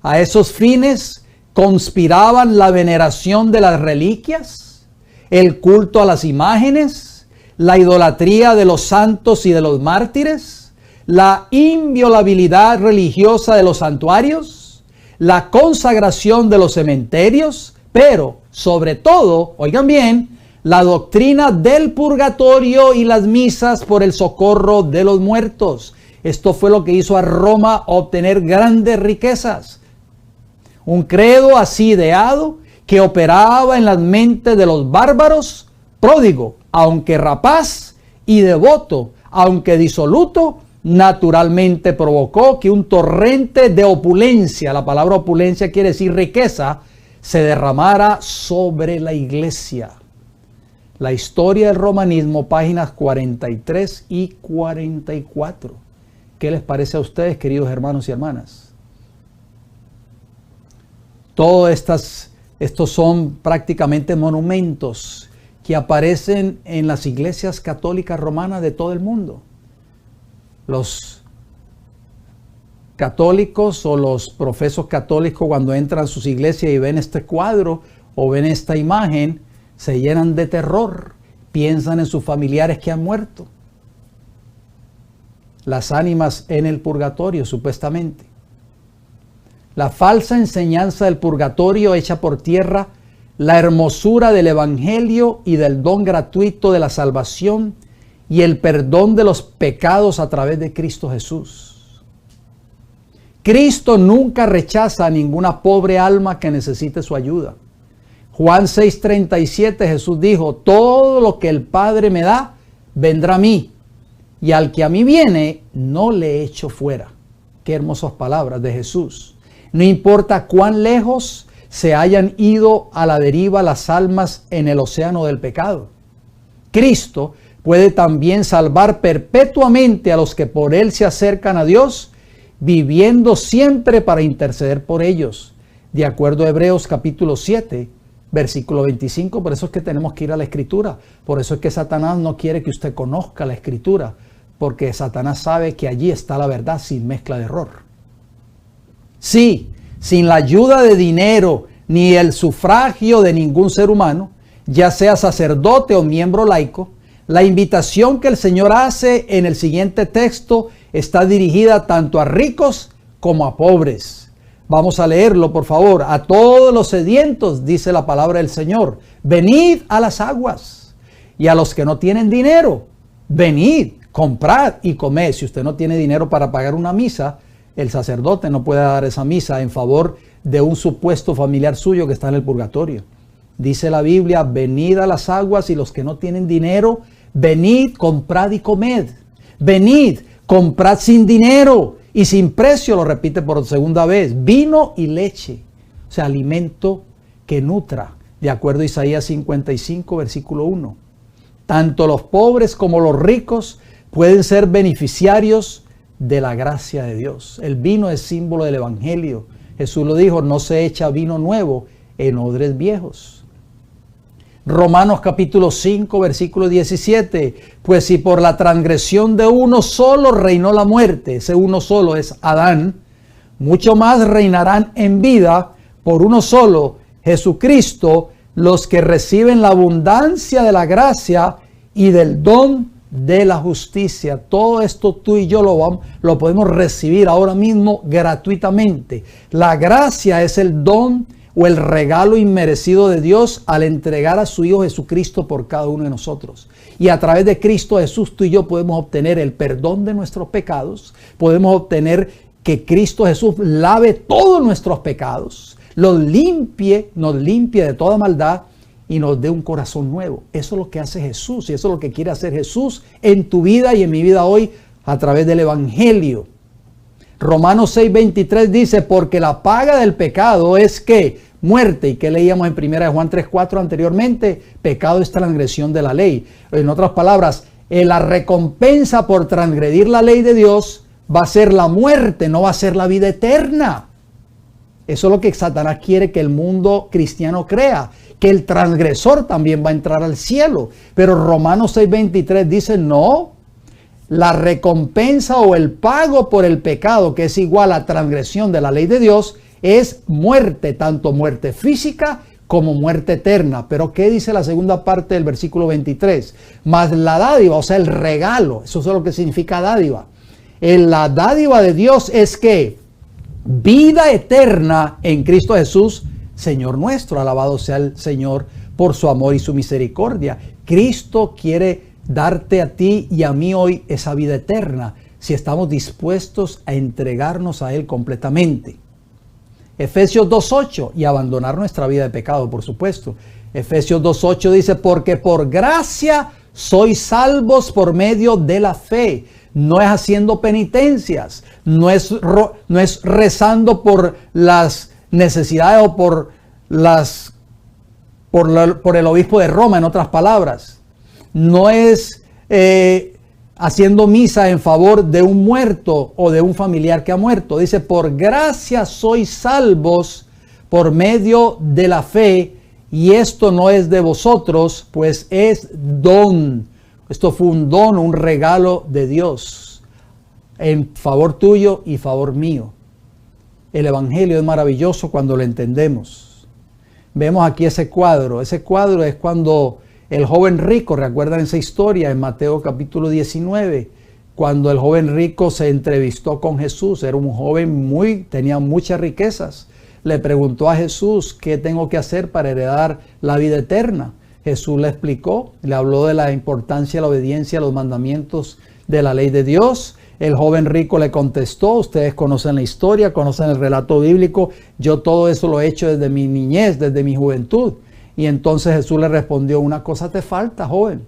S2: A esos fines conspiraban la veneración de las reliquias, el culto a las imágenes, la idolatría de los santos y de los mártires, la inviolabilidad religiosa de los santuarios, la consagración de los cementerios, pero sobre todo, oigan bien, la doctrina del purgatorio y las misas por el socorro de los muertos. Esto fue lo que hizo a Roma obtener grandes riquezas. Un credo así ideado que operaba en las mentes de los bárbaros, pródigo, aunque rapaz, y devoto, aunque disoluto, naturalmente provocó que un torrente de opulencia, la palabra opulencia quiere decir riqueza, se derramara sobre la iglesia. La historia del romanismo, páginas 43 y 44. ¿Qué les parece a ustedes, queridos hermanos y hermanas? Todos estos son prácticamente monumentos que aparecen en las iglesias católicas romanas de todo el mundo. Los católicos o los profesos católicos, cuando entran a sus iglesias y ven este cuadro o ven esta imagen, se llenan de terror, piensan en sus familiares que han muerto, las ánimas en el purgatorio supuestamente. La falsa enseñanza del purgatorio echa por tierra la hermosura del evangelio y del don gratuito de la salvación y el perdón de los pecados a través de Cristo Jesús. Cristo nunca rechaza a ninguna pobre alma que necesite su ayuda. Juan 6:37, Jesús dijo: todo lo que el Padre me da, vendrá a mí, y al que a mí viene, no le echo fuera. Qué hermosas palabras de Jesús. No importa cuán lejos se hayan ido a la deriva las almas en el océano del pecado, Cristo puede también salvar perpetuamente a los que por Él se acercan a Dios, viviendo siempre para interceder por ellos. De acuerdo a Hebreos capítulo 7, versículo 25, por eso es que tenemos que ir a la Escritura. Por eso es que Satanás no quiere que usted conozca la Escritura, porque Satanás sabe que allí está la verdad sin mezcla de error. Sí, sin la ayuda de dinero ni el sufragio de ningún ser humano, ya sea sacerdote o miembro laico, la invitación que el Señor hace en el siguiente texto está dirigida tanto a ricos como a pobres. Vamos a leerlo, por favor. A todos los sedientos, dice la palabra del Señor, venid a las aguas. Y a los que no tienen dinero, venid, comprad y comed. Si usted no tiene dinero para pagar una misa, el sacerdote no puede dar esa misa en favor de un supuesto familiar suyo que está en el purgatorio. Dice la Biblia, venid a las aguas, y los que no tienen dinero, venid, comprad y comed. Venid, comprad sin dinero y sin precio, lo repite por segunda vez, vino y leche, o sea, alimento que nutra, de acuerdo a Isaías 55, versículo 1. Tanto los pobres como los ricos pueden ser beneficiarios de la gracia de Dios. El vino es símbolo del evangelio. Jesús lo dijo, no se echa vino nuevo en odres viejos. Romanos capítulo 5, versículo 17. Pues si por la transgresión de uno solo reinó la muerte, ese uno solo es Adán, mucho más reinarán en vida por uno solo, Jesucristo, los que reciben la abundancia de la gracia y del don de la justicia. Todo esto tú y yo lo podemos recibir ahora mismo gratuitamente. La gracia es el don o el regalo inmerecido de Dios al entregar a su Hijo Jesucristo por cada uno de nosotros. Y a través de Cristo Jesús tú y yo podemos obtener el perdón de nuestros pecados, podemos obtener que Cristo Jesús lave todos nuestros pecados, nos limpie de toda maldad y nos dé un corazón nuevo. Eso es lo que hace Jesús, y eso es lo que quiere hacer Jesús en tu vida y en mi vida hoy a través del Evangelio. Romanos 6:23 dice, porque la paga del pecado es que muerte, y que leíamos en 1 Juan 3:4 anteriormente, pecado es transgresión de la ley. En otras palabras, La recompensa por transgredir la ley de Dios va a ser la muerte, no va a ser la vida eterna. Eso es lo que Satanás quiere que el mundo cristiano crea, que el transgresor también va a entrar al cielo. Pero Romanos 6:23 dice, no, la recompensa o el pago por el pecado, que es igual a transgresión de la ley de Dios, es muerte, tanto muerte física como muerte eterna. Pero ¿qué dice la segunda parte del versículo 23? Mas la dádiva, o sea, el regalo, eso es lo que significa dádiva. La dádiva de Dios es que vida eterna en Cristo Jesús, Señor nuestro. Alabado sea el Señor por su amor y su misericordia. Cristo quiere darte a ti y a mí hoy esa vida eterna, si estamos dispuestos a entregarnos a Él completamente. Efesios 2:8, y abandonar nuestra vida de pecado, por supuesto. Efesios 2:8 dice, porque por gracia sois salvos por medio de la fe. No es haciendo penitencias, no es rezando por las necesidades o por el obispo de Roma, en otras palabras. No es haciendo misa en favor de un muerto o de un familiar que ha muerto. Dice, por gracia sois salvos por medio de la fe, y esto no es de vosotros, pues es don. Esto fue un don, un regalo de Dios en favor tuyo y favor mío. El evangelio es maravilloso cuando lo entendemos. Vemos aquí ese cuadro. Ese cuadro es cuando el joven rico, ¿recuerdan esa historia en Mateo capítulo 19? Cuando el joven rico se entrevistó con Jesús. Era un joven tenía muchas riquezas. Le preguntó a Jesús, ¿qué tengo que hacer para heredar la vida eterna? Jesús le explicó, le habló de la importancia de la obediencia a los mandamientos de la ley de Dios. El joven rico le contestó, ustedes conocen la historia, conocen el relato bíblico, yo todo eso lo he hecho desde mi niñez, desde mi juventud. Y entonces Jesús le respondió, una cosa te falta, joven.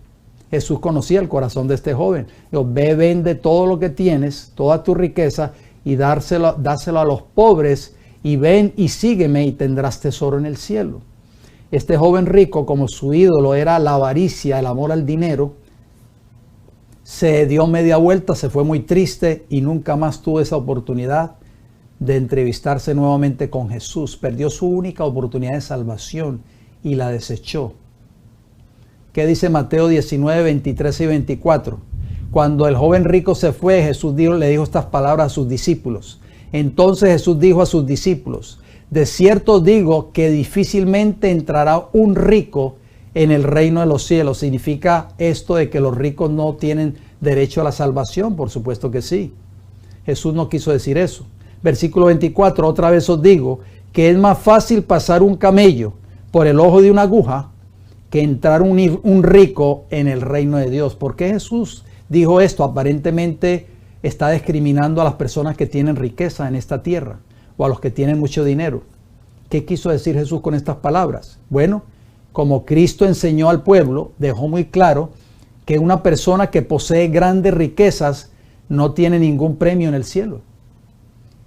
S2: Jesús conocía el corazón de este joven. Dijo, ve, vende todo lo que tienes, toda tu riqueza, y dáselo a los pobres, y ven y sígueme y tendrás tesoro en el cielo. Este joven rico, como su ídolo era la avaricia, el amor al dinero, se dio media vuelta, se fue muy triste y nunca más tuvo esa oportunidad de entrevistarse nuevamente con Jesús. Perdió su única oportunidad de salvación y la desechó. ¿Qué dice Mateo 19, 23 y 24? Cuando el joven rico se fue, Jesús le dijo estas palabras a sus discípulos. Entonces Jesús dijo a sus discípulos, de cierto os digo que difícilmente entrará un rico en el reino de los cielos. ¿Significa esto de que los ricos no tienen derecho a la salvación? Por supuesto que sí. Jesús no quiso decir eso. Versículo 24, otra vez os digo que es más fácil pasar un camello por el ojo de una aguja que entrar un rico en el reino de Dios. ¿Por qué Jesús dijo esto? Aparentemente está discriminando a las personas que tienen riqueza en esta tierra, o a los que tienen mucho dinero. ¿Qué quiso decir Jesús con estas palabras? Bueno, como Cristo enseñó al pueblo, dejó muy claro que una persona que posee grandes riquezas no tiene ningún premio en el cielo.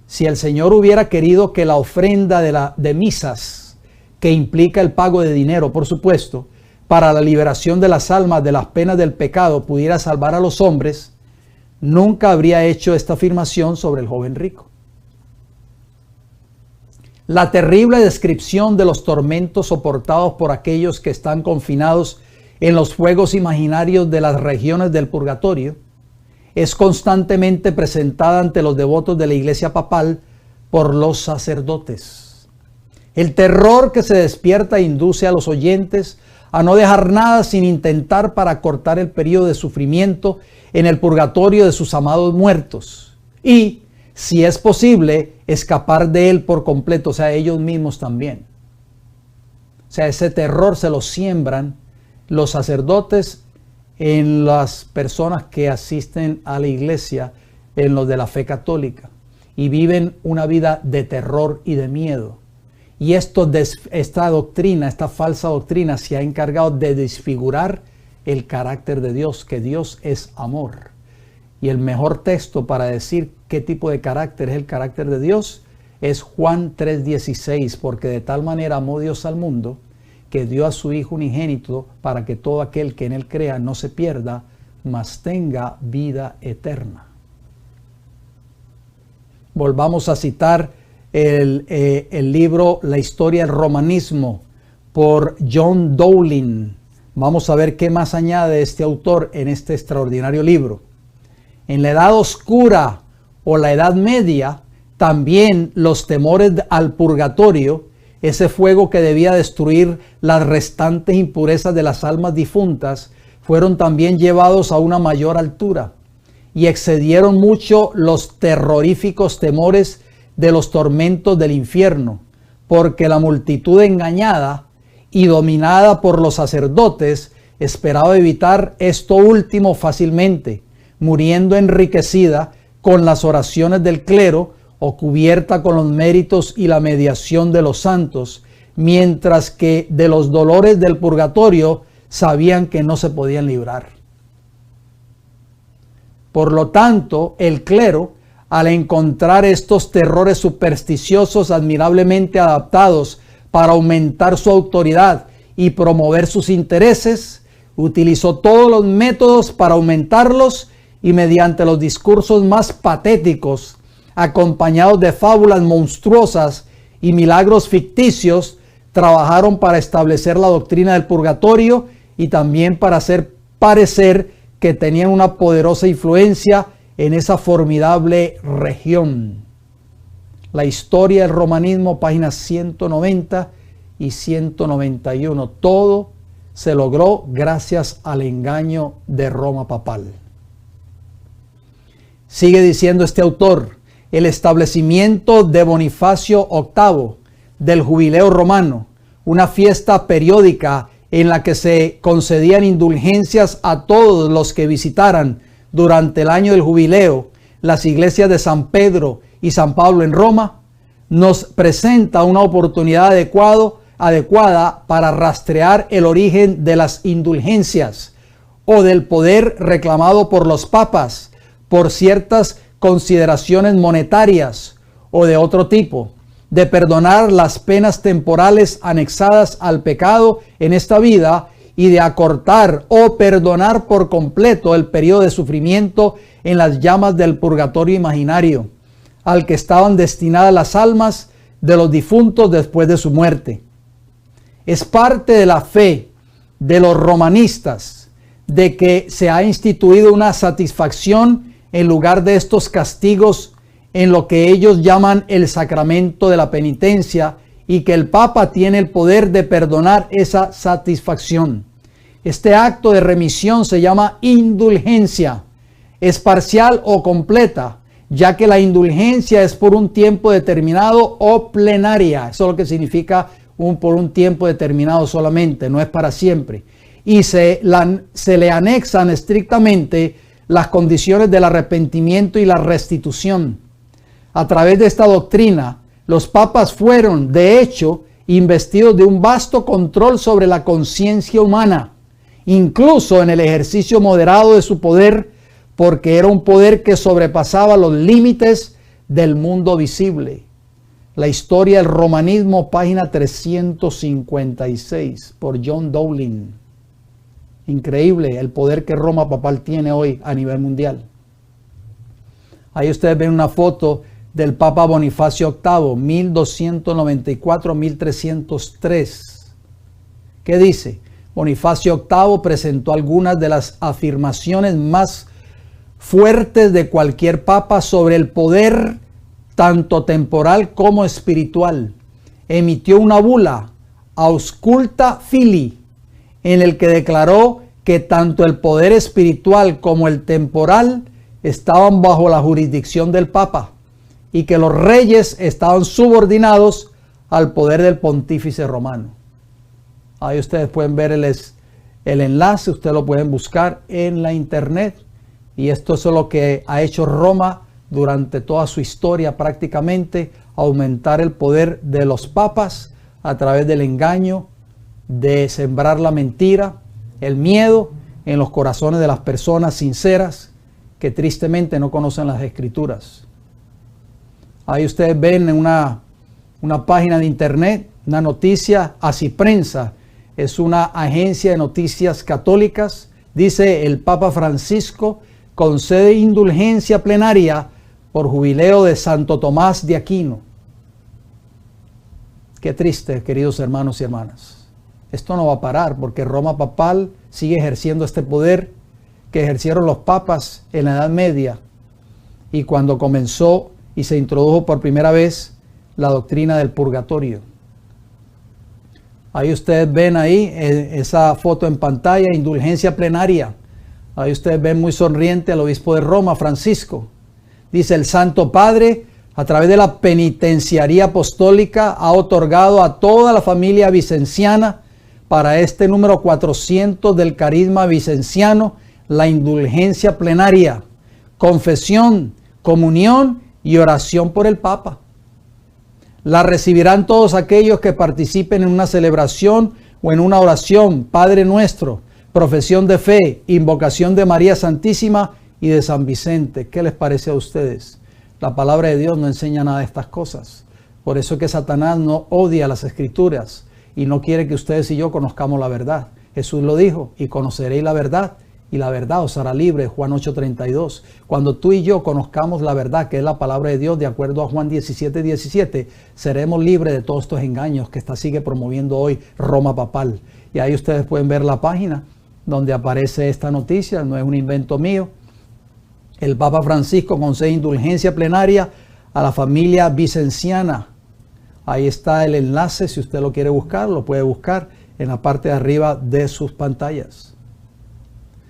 S2: Si el Señor hubiera querido que la ofrenda de misas, que implica el pago de dinero, por supuesto, para la liberación de las almas de las penas del pecado, pudiera salvar a los hombres, nunca habría hecho esta afirmación sobre el joven rico. La terrible descripción de los tormentos soportados por aquellos que están confinados en los fuegos imaginarios de las regiones del purgatorio es constantemente presentada ante los devotos de la Iglesia papal por los sacerdotes. El terror que se despierta induce a los oyentes a no dejar nada sin intentar para cortar el periodo de sufrimiento en el purgatorio de sus amados muertos y, si es posible, escapar de él por completo, o sea, ellos mismos también. O sea, ese terror se lo siembran los sacerdotes en las personas que asisten a la iglesia, en los de la fe católica, y viven una vida de terror y de miedo. Y esta doctrina, esta falsa doctrina, se ha encargado de desfigurar el carácter de Dios, que Dios es amor. Y el mejor texto para decir qué tipo de carácter es el carácter de Dios es Juan 3:16, porque de tal manera amó Dios al mundo que dio a su Hijo unigénito para que todo aquel que en él crea no se pierda, mas tenga vida eterna. Volvamos a citar el libro La historia del romanismo por John Dowling. Vamos a ver qué más añade este autor en este extraordinario libro. En la edad oscura o la edad media, también los temores al purgatorio, ese fuego que debía destruir las restantes impurezas de las almas difuntas, fueron también llevados a una mayor altura y excedieron mucho los terroríficos temores de los tormentos del infierno, porque la multitud engañada y dominada por los sacerdotes esperaba evitar esto último fácilmente, muriendo enriquecida con las oraciones del clero o cubierta con los méritos y la mediación de los santos, mientras que de los dolores del purgatorio sabían que no se podían librar. Por lo tanto, el clero, al encontrar estos terrores supersticiosos admirablemente adaptados para aumentar su autoridad y promover sus intereses, utilizó todos los métodos para aumentarlos y mediante los discursos más patéticos, acompañados de fábulas monstruosas y milagros ficticios, trabajaron para establecer la doctrina del purgatorio y también para hacer parecer que tenían una poderosa influencia en esa formidable región. La historia del romanismo, páginas 190 y 191. Todo se logró gracias al engaño de Roma papal. Sigue diciendo este autor: el establecimiento de Bonifacio VIII del jubileo romano, una fiesta periódica en la que se concedían indulgencias a todos los que visitaran durante el año del jubileo las iglesias de San Pedro y San Pablo en Roma, nos presenta una oportunidad adecuada para rastrear el origen de las indulgencias o del poder reclamado por los papas por ciertas consideraciones monetarias o de otro tipo, de perdonar las penas temporales anexadas al pecado en esta vida y de acortar o perdonar por completo el periodo de sufrimiento en las llamas del purgatorio imaginario, al que estaban destinadas las almas de los difuntos después de su muerte. Es parte de la fe de los romanistas de que se ha instituido una satisfacción en lugar de estos castigos en lo que ellos llaman el sacramento de la penitencia, y que el Papa tiene el poder de perdonar esa satisfacción. Este acto de remisión se llama indulgencia. Es parcial o completa, ya que la indulgencia es por un tiempo determinado o plenaria. Eso es lo que significa por un tiempo determinado solamente, no es para siempre. Y se le anexan estrictamente las condiciones del arrepentimiento y la restitución. A través de esta doctrina, los papas fueron, de hecho, investidos de un vasto control sobre la conciencia humana, incluso en el ejercicio moderado de su poder, porque era un poder que sobrepasaba los límites del mundo visible. La historia del romanismo, página 356, por John Dowling. Increíble el poder que Roma papal tiene hoy a nivel mundial. Ahí ustedes ven una foto del Papa Bonifacio VIII, 1294-1303. ¿Qué dice? Bonifacio VIII presentó algunas de las afirmaciones más fuertes de cualquier papa sobre el poder tanto temporal como espiritual. Emitió una bula, Ausculta Fili, en el que declaró que tanto el poder espiritual como el temporal estaban bajo la jurisdicción del Papa y que los reyes estaban subordinados al poder del pontífice romano. Ahí ustedes pueden ver el enlace, ustedes lo pueden buscar en la internet, y esto es lo que ha hecho Roma durante toda su historia prácticamente, aumentar el poder de los papas a través del engaño, de sembrar la mentira, el miedo en los corazones de las personas sinceras que tristemente no conocen las Escrituras. Ahí ustedes ven en una página de internet una noticia, Así Prensa, es una agencia de noticias católicas Dice el Papa Francisco, concede indulgencia plenaria por jubileo de Santo Tomás de Aquino. Qué triste, queridos hermanos y hermanas. Esto no va a parar porque Roma papal sigue ejerciendo este poder que ejercieron los papas en la Edad Media y cuando comenzó y se introdujo por primera vez la doctrina del purgatorio. Ahí ustedes ven ahí esa foto en pantalla, indulgencia plenaria. Ahí ustedes ven muy sonriente al obispo de Roma, Francisco. Dice: el Santo Padre, a través de la penitenciaría apostólica, ha otorgado a toda la familia vicenciana para este número 400 del carisma vicenciano la indulgencia plenaria, confesión, comunión y oración por el Papa. La recibirán todos aquellos que participen en una celebración o en una oración, Padre Nuestro, profesión de fe, invocación de María Santísima y de San Vicente. ¿Qué les parece a ustedes? La palabra de Dios no enseña nada de estas cosas. Por eso es que Satanás no odia las Escrituras y no quiere que ustedes y yo conozcamos la verdad. Jesús lo dijo: y conoceréis la verdad, y la verdad os hará libre, Juan 8:32. Cuando tú y yo conozcamos la verdad, que es la palabra de Dios, de acuerdo a Juan 17:17, seremos libres de todos estos engaños que sigue promoviendo hoy Roma papal. Y ahí ustedes pueden ver la página donde aparece esta noticia, no es un invento mío. El Papa Francisco concede indulgencia plenaria a la familia vicenciana. Ahí está el enlace, si usted lo quiere buscar, lo puede buscar en la parte de arriba de sus pantallas.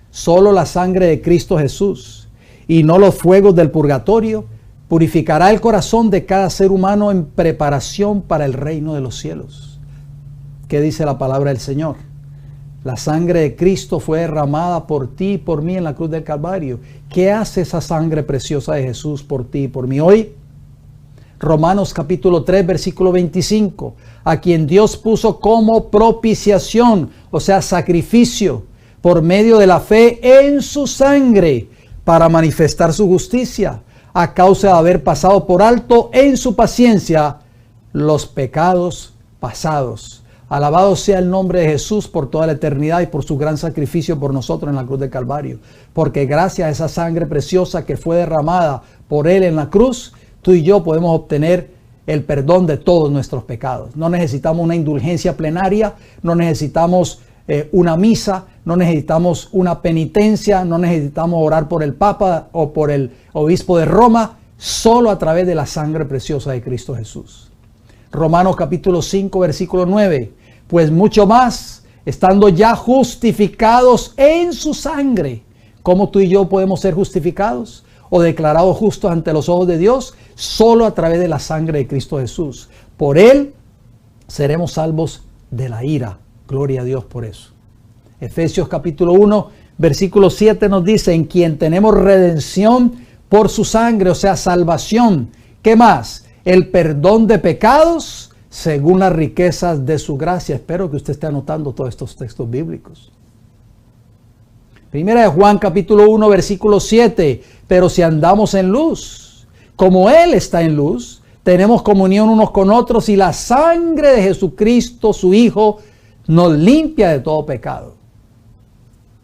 S2: Solo la sangre de Cristo Jesús y no los fuegos del purgatorio purificará el corazón de cada ser humano en preparación para el reino de los cielos. ¿Qué dice la palabra del Señor? La sangre de Cristo fue derramada por ti y por mí en la cruz del Calvario. ¿Qué hace esa sangre preciosa de Jesús por ti y por mí hoy? Romanos capítulo 3, versículo 25. A quien Dios puso como propiciación, o sea, sacrificio, por medio de la fe en su sangre, para manifestar su justicia, a causa de haber pasado por alto en su paciencia los pecados pasados. Alabado sea el nombre de Jesús por toda la eternidad y por su gran sacrificio por nosotros en la cruz del Calvario. Porque gracias a esa sangre preciosa que fue derramada por Él en la cruz, tú y yo podemos obtener el perdón de todos nuestros pecados. No necesitamos una indulgencia plenaria, no necesitamos una misa, no necesitamos una penitencia, no necesitamos orar por el Papa o por el obispo de Roma, solo a través de la sangre preciosa de Cristo Jesús. Romanos capítulo 5, versículo 9. Pues mucho más, estando ya justificados en su sangre. ¿Cómo tú y yo podemos ser justificados o declarados justos ante los ojos de Dios? Solo a través de la sangre de Cristo Jesús. Por Él seremos salvos de la ira. Gloria a Dios por eso. Efesios capítulo 1, versículo 7 nos dice: en quien tenemos redención por su sangre, o sea, salvación. ¿Qué más? El perdón de pecados según las riquezas de su gracia. Espero que usted esté anotando todos estos textos bíblicos. Primera de Juan capítulo 1, versículo 7. Pero si andamos en luz, como Él está en luz, tenemos comunión unos con otros y la sangre de Jesucristo, su Hijo, nos limpia de todo pecado.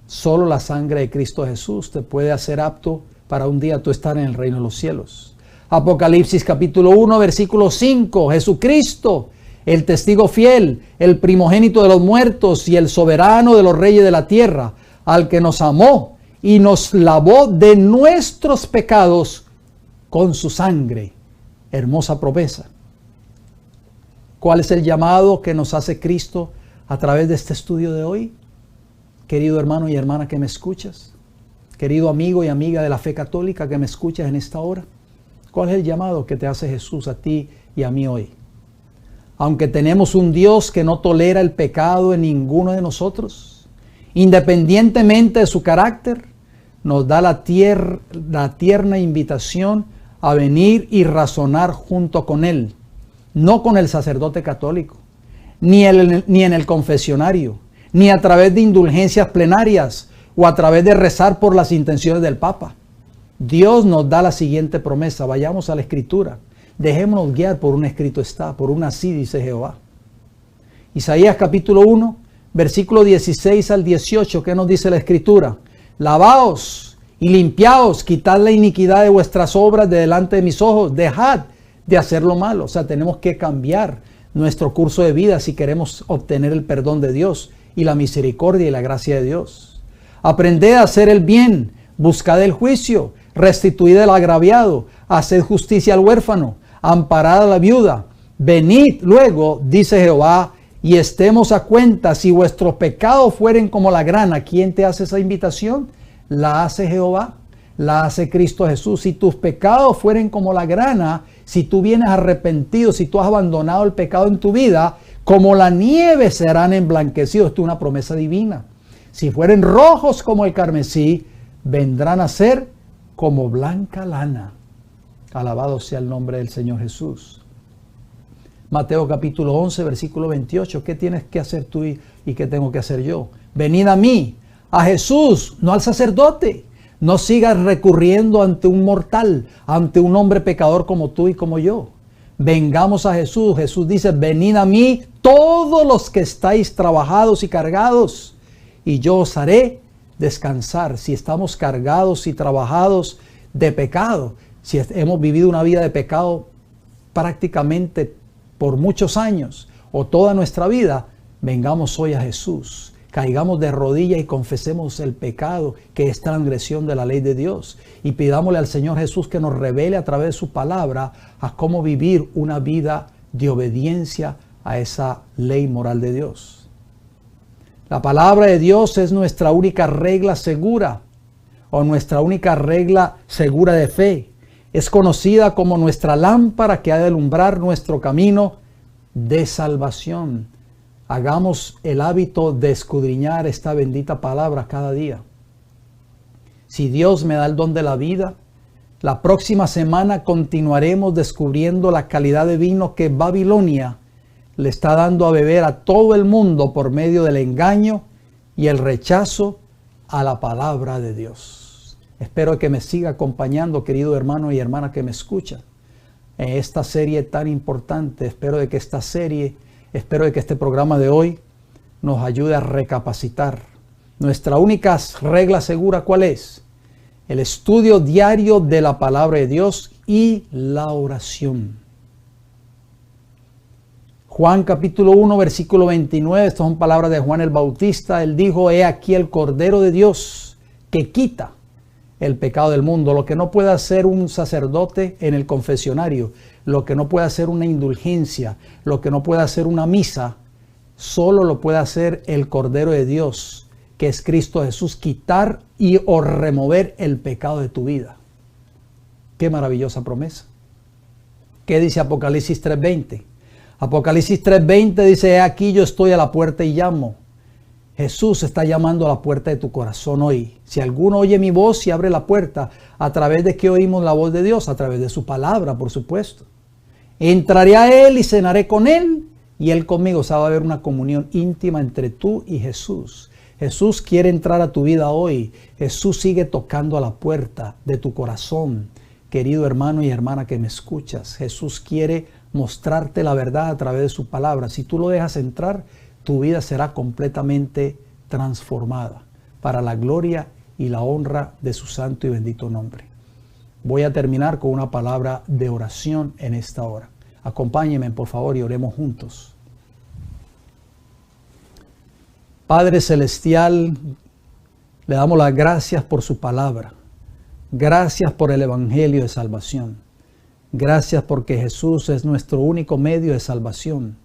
S2: Solo la sangre de Cristo Jesús te puede hacer apto para un día tú estar en el reino de los cielos. Apocalipsis capítulo 1, versículo 5. Jesucristo, el testigo fiel, el primogénito de los muertos y el soberano de los reyes de la tierra, al que nos amó y nos lavó de nuestros pecados con su sangre. Hermosa promesa. ¿Cuál es el llamado que nos hace Cristo a través de este estudio de hoy? Querido hermano y hermana que me escuchas, querido amigo y amiga de la fe católica que me escuchas en esta hora, ¿cuál es el llamado que te hace Jesús a ti y a mí hoy? Aunque tenemos un Dios que no tolera el pecado en ninguno de nosotros, independientemente de su carácter, nos da la tierna invitación a venir y razonar junto con Él, no con el sacerdote católico, ni en el confesionario, ni a través de indulgencias plenarias o a través de rezar por las intenciones del Papa. Dios nos da la siguiente promesa: vayamos a la Escritura, dejémonos guiar por un escrito está, por un así dice Jehová. Isaías capítulo 1, versículo 16 al 18, ¿qué nos dice la Escritura? Lavaos y limpiaos, quitad la iniquidad de vuestras obras de delante de mis ojos, dejad de hacer lo malo. O sea, tenemos que cambiar nuestro curso de vida si queremos obtener el perdón de Dios y la misericordia y la gracia de Dios. Aprended a hacer el bien, buscad el juicio, restituid al agraviado, haced justicia al huérfano, amparad a la viuda. Venid luego, dice Jehová, y estemos a cuenta. Si vuestros pecados fueren como la grana, ¿quién te hace esa invitación? La hace Jehová, la hace Cristo Jesús. Si tus pecados fueren como la grana, si tú vienes arrepentido, si tú has abandonado el pecado en tu vida, como la nieve serán emblanquecidos. Esto es una promesa divina. Si fueren rojos como el carmesí, vendrán a ser como blanca lana. Alabado sea el nombre del Señor Jesús. Mateo capítulo 11, versículo 28. ¿Qué tienes que hacer tú y qué tengo que hacer yo? Venid a mí, a Jesús, no al sacerdote. No sigas recurriendo ante un mortal, ante un hombre pecador como tú y como yo. Vengamos a Jesús. Jesús dice, venid a mí todos los que estáis trabajados y cargados, y yo os haré descansar. Si estamos cargados y trabajados de pecado, si hemos vivido una vida de pecado prácticamente por muchos años o toda nuestra vida, vengamos hoy a Jesús. Caigamos de rodillas y confesemos el pecado que es transgresión de la ley de Dios. Y pidámosle al Señor Jesús que nos revele a través de su palabra a cómo vivir una vida de obediencia a esa ley moral de Dios. La palabra de Dios es nuestra única regla segura o nuestra única regla segura de fe. Es conocida como nuestra lámpara que ha de alumbrar nuestro camino de salvación. Hagamos el hábito de escudriñar esta bendita palabra cada día. Si Dios me da el don de la vida, la próxima semana continuaremos descubriendo la calidad de vino que Babilonia le está dando a beber a todo el mundo por medio del engaño y el rechazo a la palabra de Dios. Espero que me siga acompañando, querido hermano y hermana que me escuchan, en esta serie tan importante. Espero de que este programa de hoy nos ayude a recapacitar. Nuestra única regla segura, ¿cuál es? El estudio diario de la palabra de Dios y la oración. Juan capítulo 1, versículo 29, estas son palabras de Juan el Bautista. Él dijo, he aquí el Cordero de Dios que quita el pecado del mundo. Lo que no puede hacer un sacerdote en el confesionario, lo que no puede hacer una indulgencia, lo que no puede hacer una misa, solo lo puede hacer el Cordero de Dios, que es Cristo Jesús, quitar o remover el pecado de tu vida. Qué maravillosa promesa. ¿Qué dice Apocalipsis 3:20? Apocalipsis 3:20 dice, he aquí yo estoy a la puerta y llamo. Jesús está llamando a la puerta de tu corazón hoy. Si alguno oye mi voz y abre la puerta, ¿a través de qué oímos la voz de Dios? A través de su palabra, por supuesto. Entraré a Él y cenaré con Él y Él conmigo. O sea, va a haber una comunión íntima entre tú y Jesús. Jesús quiere entrar a tu vida hoy. Jesús sigue tocando a la puerta de tu corazón. Querido hermano y hermana que me escuchas, Jesús quiere mostrarte la verdad a través de su palabra. Si tú lo dejas entrar, tu vida será completamente transformada para la gloria y la honra de su santo y bendito nombre. Voy a terminar con una palabra de oración en esta hora. Acompáñenme, por favor, y oremos juntos. Padre Celestial, le damos las gracias por su palabra. Gracias por el Evangelio de salvación. Gracias porque Jesús es nuestro único medio de salvación.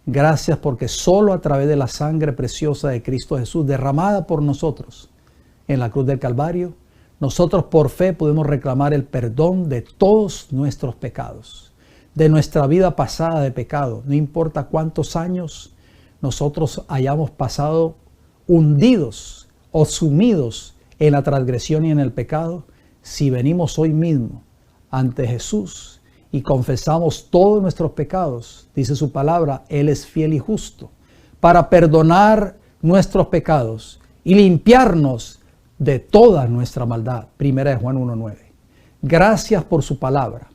S2: Gracias porque solo a través de la sangre preciosa de Cristo Jesús derramada por nosotros en la cruz del Calvario, nosotros por fe podemos reclamar el perdón de todos nuestros pecados, de nuestra vida pasada de pecado. No importa cuántos años nosotros hayamos pasado hundidos o sumidos en la transgresión y en el pecado, si venimos hoy mismo ante Jesús y confesamos todos nuestros pecados, dice su palabra, Él es fiel y justo para perdonar nuestros pecados y limpiarnos de toda nuestra maldad. Primera de Juan 1:9. Gracias por su palabra,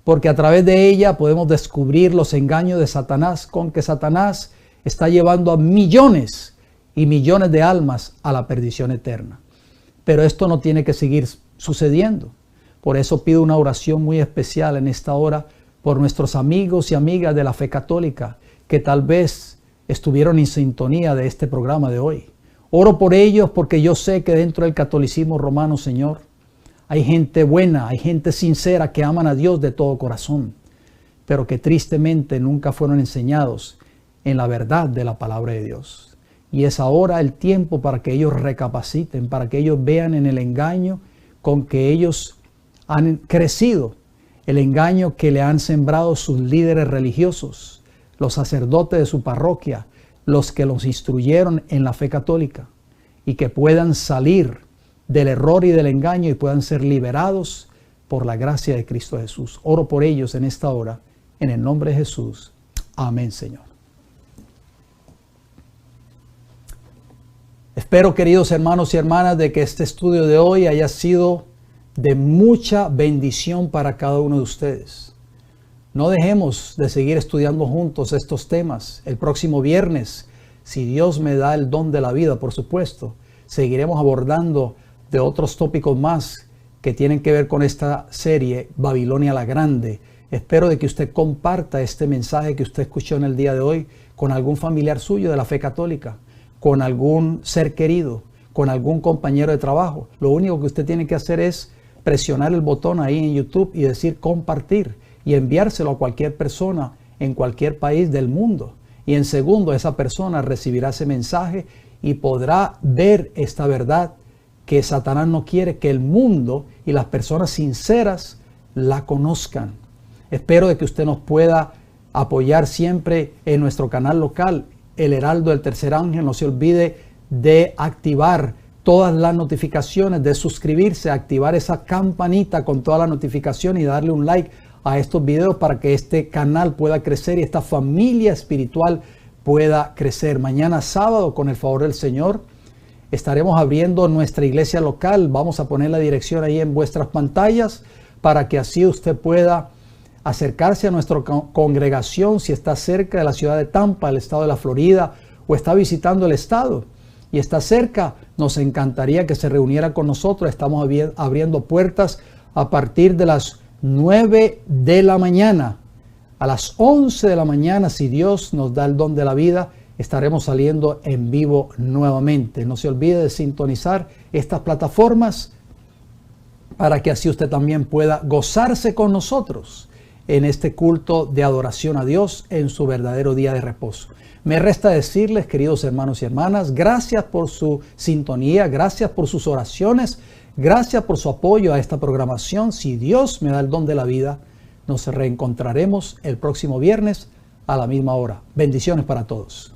S2: porque a través de ella podemos descubrir los engaños de Satanás, con que Satanás está llevando a millones y millones de almas a la perdición eterna. Pero esto no tiene que seguir sucediendo. Por eso pido una oración muy especial en esta hora por nuestros amigos y amigas de la fe católica que tal vez estuvieron en sintonía de este programa de hoy. Oro por ellos porque yo sé que dentro del catolicismo romano, Señor, hay gente buena, hay gente sincera que aman a Dios de todo corazón, pero que tristemente nunca fueron enseñados en la verdad de la palabra de Dios. Y es ahora el tiempo para que ellos recapaciten, para que ellos vean en el engaño con que ellos han crecido, el engaño que le han sembrado sus líderes religiosos, los sacerdotes de su parroquia, los que los instruyeron en la fe católica, y que puedan salir del error y del engaño y puedan ser liberados por la gracia de Cristo Jesús. Oro por ellos en esta hora, en el nombre de Jesús. Amén, Señor. Espero, queridos hermanos y hermanas, de que este estudio de hoy haya sido de mucha bendición para cada uno de ustedes. No dejemos de seguir estudiando juntos estos temas. El próximo viernes, si Dios me da el don de la vida, por supuesto, seguiremos abordando de otros tópicos más que tienen que ver con esta serie Babilonia la Grande. Espero de que usted comparta este mensaje que usted escuchó en el día de hoy con algún familiar suyo de la fe católica, con algún ser querido, con algún compañero de trabajo. Lo único que usted tiene que hacer es presionar el botón ahí en YouTube y decir compartir y enviárselo a cualquier persona en cualquier país del mundo. Y en segundo, esa persona recibirá ese mensaje y podrá ver esta verdad que Satanás no quiere que el mundo y las personas sinceras la conozcan. Espero de que usted nos pueda apoyar siempre en nuestro canal local, El Heraldo del Tercer Ángel. No se olvide de activar todas las notificaciones, de suscribirse, activar esa campanita con todas las notificaciones y darle un like a estos videos para que este canal pueda crecer y esta familia espiritual pueda crecer. Mañana sábado, con el favor del Señor, estaremos abriendo nuestra iglesia local. Vamos a poner la dirección ahí en vuestras pantallas para que así usted pueda acercarse a nuestra congregación si está cerca de la ciudad de Tampa, el estado de la Florida, o está visitando el estado y está cerca. Nos encantaría que se reuniera con nosotros. Estamos abriendo puertas a partir de las 9 de la mañana. A las 11 de la mañana, si Dios nos da el don de la vida, estaremos saliendo en vivo nuevamente. No se olvide de sintonizar estas plataformas para que así usted también pueda gozarse con nosotros en este culto de adoración a Dios en su verdadero día de reposo. Me resta decirles, queridos hermanos y hermanas, gracias por su sintonía, gracias por sus oraciones, gracias por su apoyo a esta programación. Si Dios me da el don de la vida, nos reencontraremos el próximo viernes a la misma hora. Bendiciones para todos.